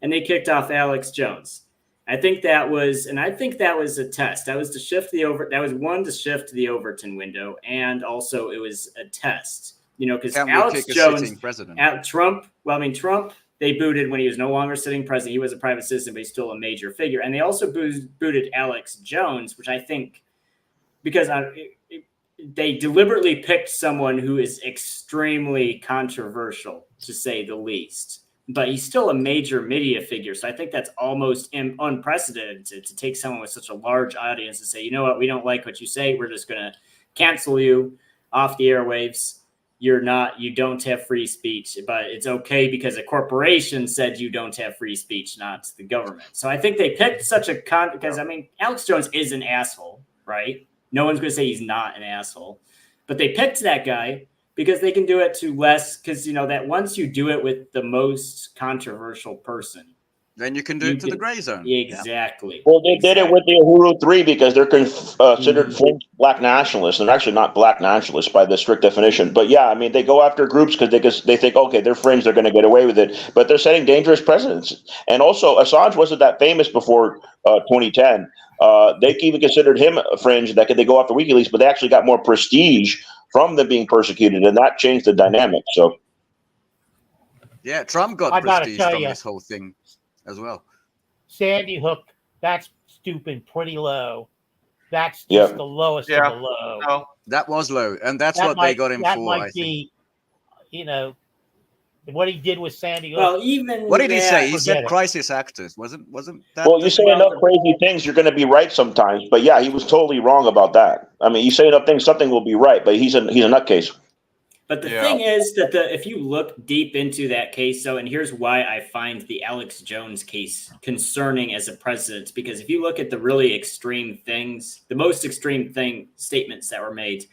and they kicked off Alex Jones. I think that was a test. That was to shift to shift the Overton window. And also it was a test, because Alex Jones, Trump, they booted when he was no longer sitting president. He was a private citizen, but he's still a major figure. And they also booted Alex Jones, which I think, because they deliberately picked someone who is extremely controversial, to say the least. But he's still a major media figure. So I think that's almost unprecedented to take someone with such a large audience and say, you know what, we don't like what you say. We're just going to cancel you off the airwaves. you don't have free speech, but it's okay because a corporation said you don't have free speech, not the government. So I think they picked such a because I mean, Alex Jones is an asshole, right? No one's going to say he's not an asshole, but they picked that guy because they can do it to less, because, you know, that once you do it with the most controversial person,
then you can do it to the gray zone.
Exactly.
Well, they did it with the Uhuru 3 because they're considered fringe black nationalists. They're actually not black nationalists by the strict definition. But yeah, I mean, they go after groups because they think, okay, they're fringe, they're going to get away with it. But they're setting dangerous precedents. And also, Assange wasn't that famous before 2010. They even considered him a fringe, that they go after WikiLeaks, but they actually got more prestige from them being persecuted, and that changed the dynamic. So,
yeah, Trump got prestige from this whole thing as well.
Sandy Hook, that's stooping pretty low. That's just the lowest of the low.
No.
That was low, and that's what they got him for. That might be,
you know, what he did with Sandy Hook.
Well, even
what did he say? He said crisis actors. Wasn't that?
Well, you say enough crazy things, you're going to be right sometimes. But yeah, he was totally wrong about that. I mean, you say enough things, something will be right. But he's a nutcase.
But the thing is that if you look deep into that case, and here's why I find the Alex Jones case concerning as a precedent, because if you look at the really extreme things, the most extreme statements that were made,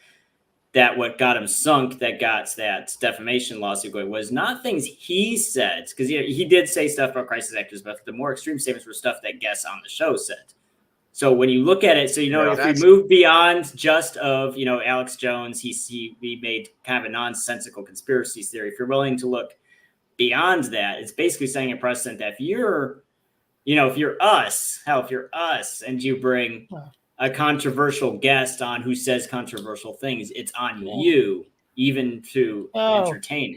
that what got him sunk, that got that defamation lawsuit going, was not things he said, because he did say stuff about crisis actors, but the more extreme statements were stuff that guests on the show said. So when you look at it, so, you know, if we move beyond just of, you know, Alex Jones, he made kind of a nonsensical conspiracy theory. If you're willing to look beyond that, it's basically setting a precedent that if you're us, and you bring a controversial guest on who says controversial things, it's on you, even to entertain.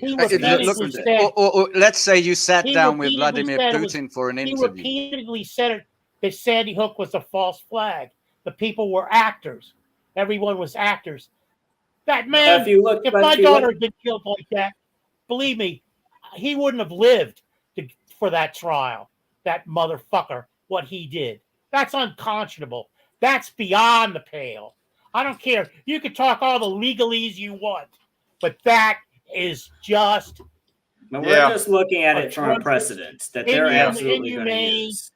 Or let's say you sat down with Vladimir Putin for an interview.
He repeatedly said it. That Sandy Hook was a false flag. The people were actors. Everyone was actors. That man, if my daughter had been killed like that, believe me, he wouldn't have lived for that trial. That motherfucker, what he did. That's unconscionable. That's beyond the pale. I don't care. You can talk all the legalese you want, but that is just...
But we're just looking at it from a precedent that they're absolutely going to use.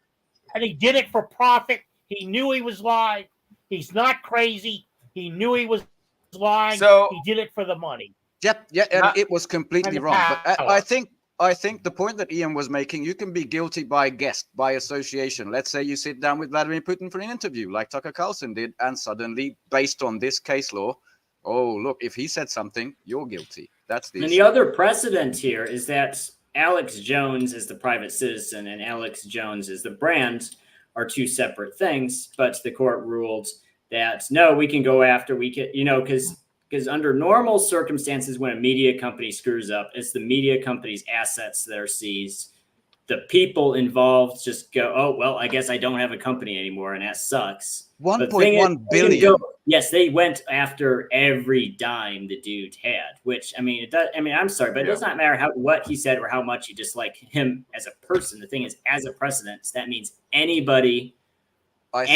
And he did it for profit. He knew he was lying. He's not crazy. He knew he was lying.
So
he did it for the money.
Yep, and it was completely wrong. But I think the point that Ian was making, you can be guilty by guest, by association. Let's say you sit down with Vladimir Putin for an interview, like Tucker Carlson did, and suddenly, based on this case law, oh, look, if he said something, you're guilty. That's the
And the other precedent here is that Alex Jones is the private citizen and Alex Jones is the brand are two separate things, but the court ruled that no, we can go after, because under normal circumstances, when a media company screws up, it's the media company's assets that are seized. The people involved just go, oh, well, I guess I don't have a company anymore, and that sucks.
1.1 billion.
Yes, they went after every dime the dude had, which, I mean, I'm sorry, but it does not matter what he said or how much you dislike him as a person. The thing is, as a precedent, that means anybody.
Let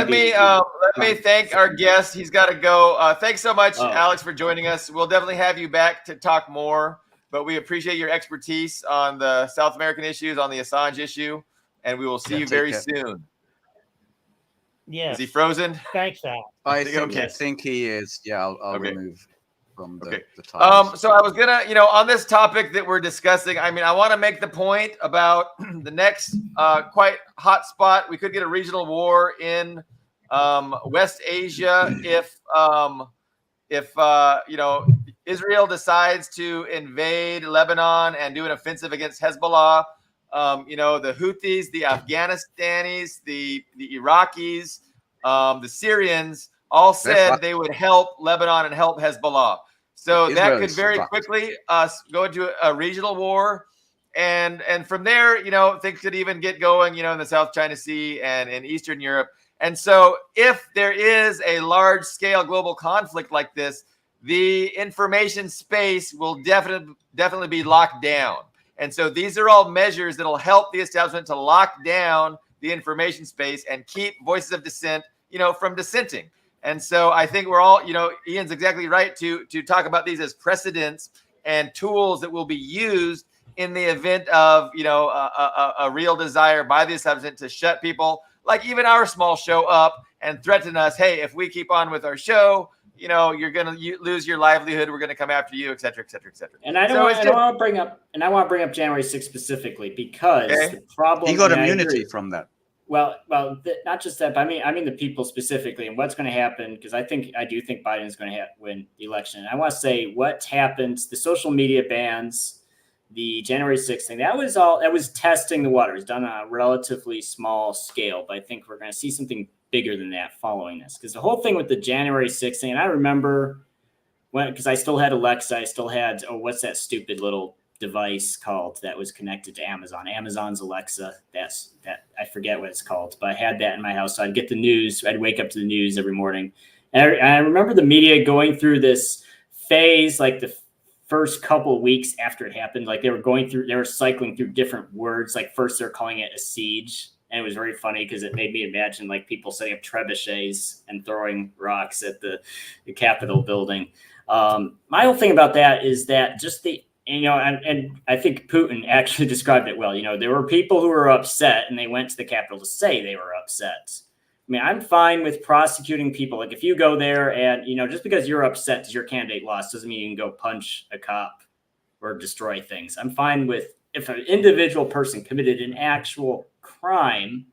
me thank our guest. He's got to go. Thanks so much, Alex, for joining us. We'll definitely have you back to talk more, but we appreciate your expertise on the South American issues, on the Assange issue, and we will see you very soon.
Yeah.
Is he frozen?
Thanks, Al.
I think he is. Yeah, I'll remove from the
time. So I was gonna, on this topic that we're discussing, I mean, I want to make the point about the next quite hot spot. We could get a regional war in West Asia if Israel decides to invade Lebanon and do an offensive against Hezbollah. The Houthis, the Afghanistanis, the Iraqis, the Syrians all said they would help Lebanon and help Hezbollah. So that could very quickly go into a regional war. And from there, things could even get going, in the South China Sea and in Eastern Europe. And so if there is a large scale global conflict like this, the information space will definitely be locked down. And so these are all measures that will help the establishment to lock down the information space and keep voices of dissent, from dissenting. And so I think we're all, Ian's exactly right to talk about these as precedents and tools that will be used in the event of, a real desire by the establishment to shut people like even our small show up and threaten us. Hey, if we keep on with our show, you're going to lose your livelihood. We're going to come after you, et cetera, et cetera, et cetera.
And I want to bring up January 6th specifically because the problem.
He got immunity from that.
Well, not just that, but I mean the people specifically and what's going to happen, because I do think Biden's going to win the election. And I want to say what happened, the social media bans, the January 6th thing, that was testing the waters, done on a relatively small scale. But I think we're going to see something bigger than that following this, because the whole thing with the January 6th thing, and I remember because I still had Alexa, I still had, what's that stupid little device called that was connected to Amazon's Alexa. I forget what it's called, but I had that in my house. So I'd get the news. I'd wake up to the news every morning. And I remember the media going through this phase, like the first couple of weeks after it happened, like they were cycling through different words. Like first they're calling it a siege. And it was very funny because it made me imagine like people setting up trebuchets and throwing rocks at the Capitol building. My whole thing about that is that just and I think Putin actually described it well. There were people who were upset and they went to the Capitol to say they were upset. I mean, I'm fine with prosecuting people. Like if you go there and, just because you're upset because your candidate lost doesn't mean you can go punch a cop or destroy things. I'm fine with if an individual person committed an actual crime,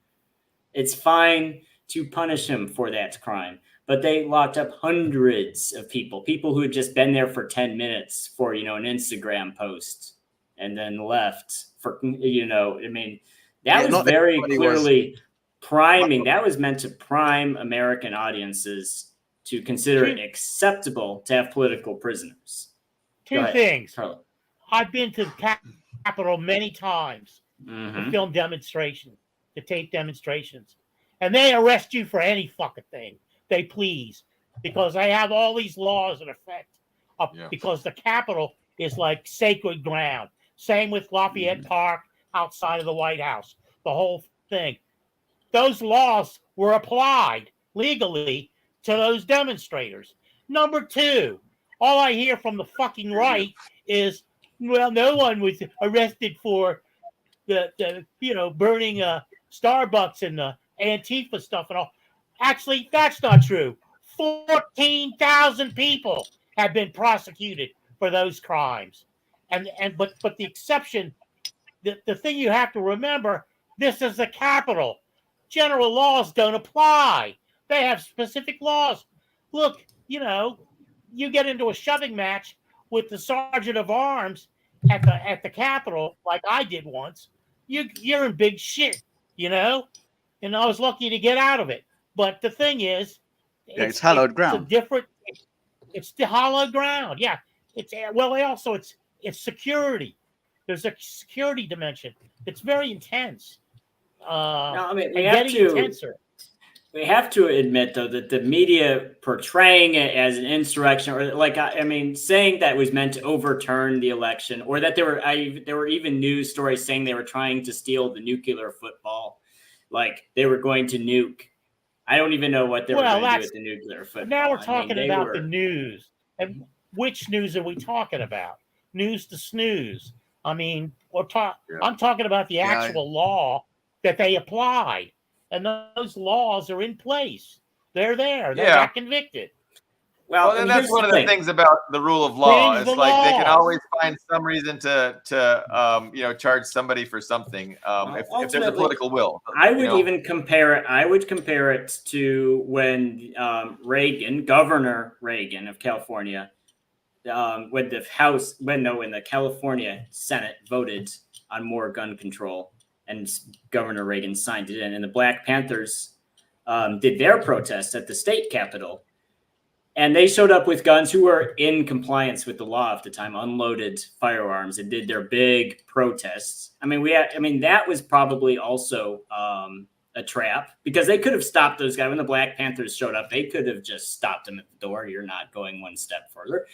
it's fine to punish him for that crime. But they locked up hundreds of people who had just been there for 10 minutes for, an Instagram post and then left for, that was very clearly priming. That was meant to prime American audiences to consider it acceptable to have political prisoners.
Two things. Carla. I've been to the Capitol many times to film demonstrations, to tape demonstrations, and they arrest you for any fucking thing they please, because they have all these laws in effect because the Capitol is like sacred ground. Same with Lafayette Park outside of the White House, the whole thing. Those laws were applied legally to those demonstrators. Number two, all I hear from the fucking right is, well, no one was arrested for the burning Starbucks and the Antifa stuff and all. Actually, that's not true. 14,000 people have been prosecuted for those crimes. But the exception, the thing you have to remember, this is the Capitol. General laws don't apply. They have specific laws. Look, you get into a shoving match with the sergeant of arms at the Capitol, like I did once, you're in big shit, and I was lucky to get out of it. But the thing is,
it's hallowed ground.
It's the hallowed ground. Yeah. It's security. There's a security dimension. It's very intense.
We have to admit, though, that the media portraying it as an insurrection, or saying that it was meant to overturn the election, or that there were even news stories saying they were trying to steal the nuclear football, like they were going to nuke. I don't even know what they were going to do with the nuclear football.
Now we're talking about the news. And which news are we talking about? News to snooze. I'm talking about the actual law that they applied. And those laws are in place. They're there. They got convicted.
Well, and that's one of the things about the rule of law. It's like they can always find some reason to charge somebody for something if there's a political will.
I would even compare it. I would compare it to when Governor Reagan of California, when the California Senate voted on more gun control, and Governor Reagan signed it in, and the Black Panthers did their protest at the state capitol. And they showed up with guns who were in compliance with the law at the time, unloaded firearms, and did their big protests. That was probably also a trap, because they could have stopped those guys when the Black Panthers showed up. They could have just stopped them at the door. You're not going one step further.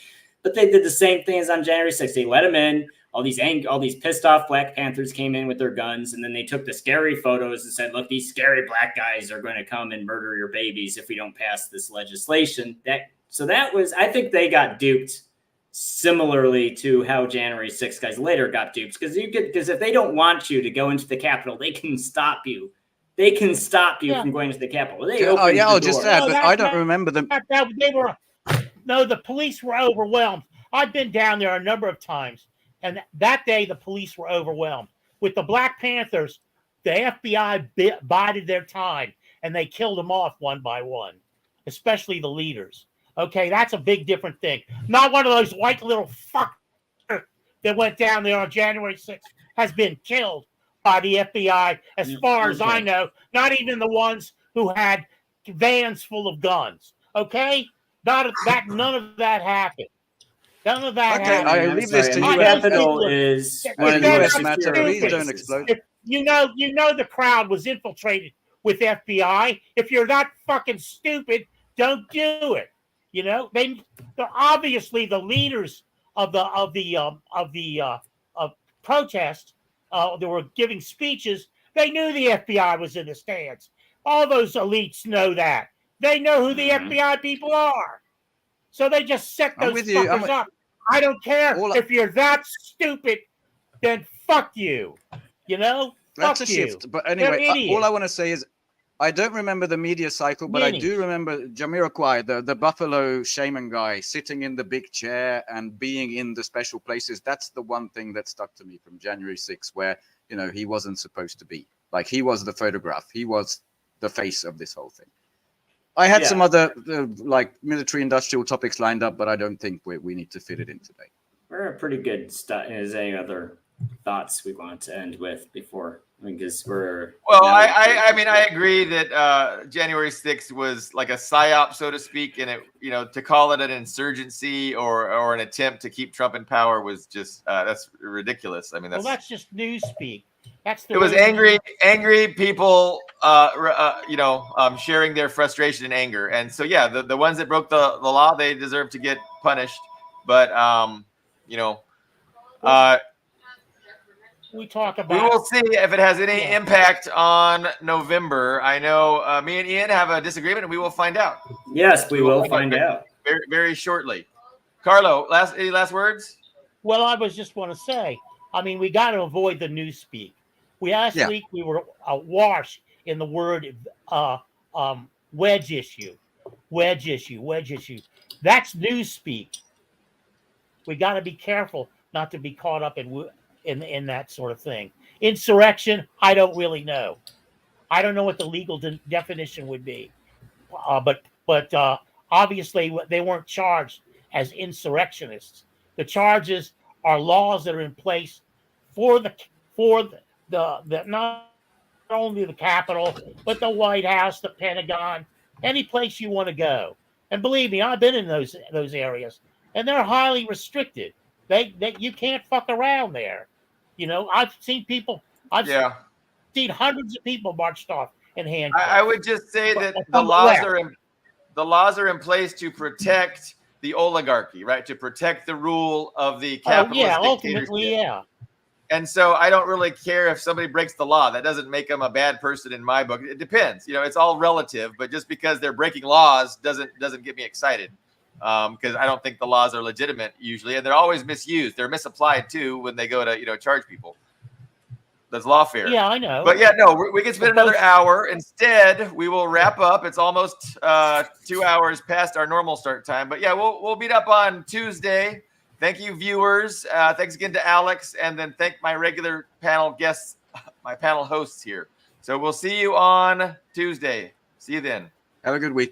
But they did the same thing as on January 6th. They let them in. all these pissed off Black Panthers came in with their guns, and then they took the scary photos and said, look, these scary black guys are going to come and murder your babies if we don't pass this legislation. I think they got duped similarly to how January 6th guys later got duped, because if they don't want you to go into the Capitol, they can stop you. They can stop you from going to the Capitol.
I'll just add, but I don't remember them.
The police were overwhelmed. I've been down there a number of times, and that day the police were overwhelmed. With the Black Panthers, the FBI bided their time, and they killed them off one by one, especially the leaders. Okay, that's a big different thing. Not one of those white little fuckers that went down there on January 6th has been killed by the FBI, as far as I know. Not even the ones who had vans full of guns. Okay? None of that happened. None of that happened.
I leave this to you.
Capitol is one of the most
matter. Please don't explode.
You know the crowd was infiltrated with FBI. If you're not fucking stupid, don't do it. You know, they're obviously the leaders of the protest that were giving speeches. They knew the FBI was in the stands. All those elites know that. They know who the FBI people are. So they just set those fuckers up. I don't care if you're that stupid. Then fuck you. You know,
that's a shift. But anyway, all I want to say is, I don't remember the media cycle, but I do remember Jamiroquai, the Buffalo shaman guy, sitting in the big chair and being in the special places. That's the one thing that stuck to me from January 6th, where, you know, he wasn't supposed to be. Like, he was the photograph. He was the face of this whole thing. I had some other like military industrial topics lined up, but I don't think we need to fit it in today.
We're a pretty good stuff. Is there any other thoughts we want to end with before? Because
I agree that January 6th was like a psyop, so to speak, and it, you know, to call it an insurgency or an attempt to keep Trump in power was just that's ridiculous. I mean, that's just newspeak. It was angry people, sharing their frustration and anger, and so the ones that broke the law, they deserve to get punished. But we will see if it has any impact on November. I know me and Ian have a disagreement, and we will find out.
Yes, we will find out
very, very shortly. Carlo, any last words?
Well, I was just want to say, I mean, we got to avoid the newspeak. Last week we were awash in the word wedge issue. That's newspeak. We got to be careful not to be caught up in that sort of thing. Insurrection, I don't really know. I don't know what the legal definition would be. But obviously they weren't charged as insurrectionists. The charges are laws that are in place for the not only the Capitol, but the White House, the Pentagon, any place you want to go. And believe me, I've been in those areas, and they're highly restricted. You can't fuck around there. You know, I've seen seen hundreds of people marched off in handcuffs.
I would just say that the laws are in place to protect the oligarchy, right? To protect the rule of the capitalist
ultimately,
And so I don't really care if somebody breaks the law. That doesn't make them a bad person in my book. It depends. You know, it's all relative. But just because they're breaking laws doesn't get me excited, because I don't think the laws are legitimate usually, and they're always misused. They're misapplied too when they go to charge people. That's lawfare.
Yeah, I know.
But we can spend another hour. Instead, we will wrap up. It's almost 2 hours past our normal start time. But we'll meet up on Tuesday. Thank you, viewers. Thanks again to Alex, and then thank my regular panel guests, my panel hosts here. So we'll see you on Tuesday. See you then.
Have a good week.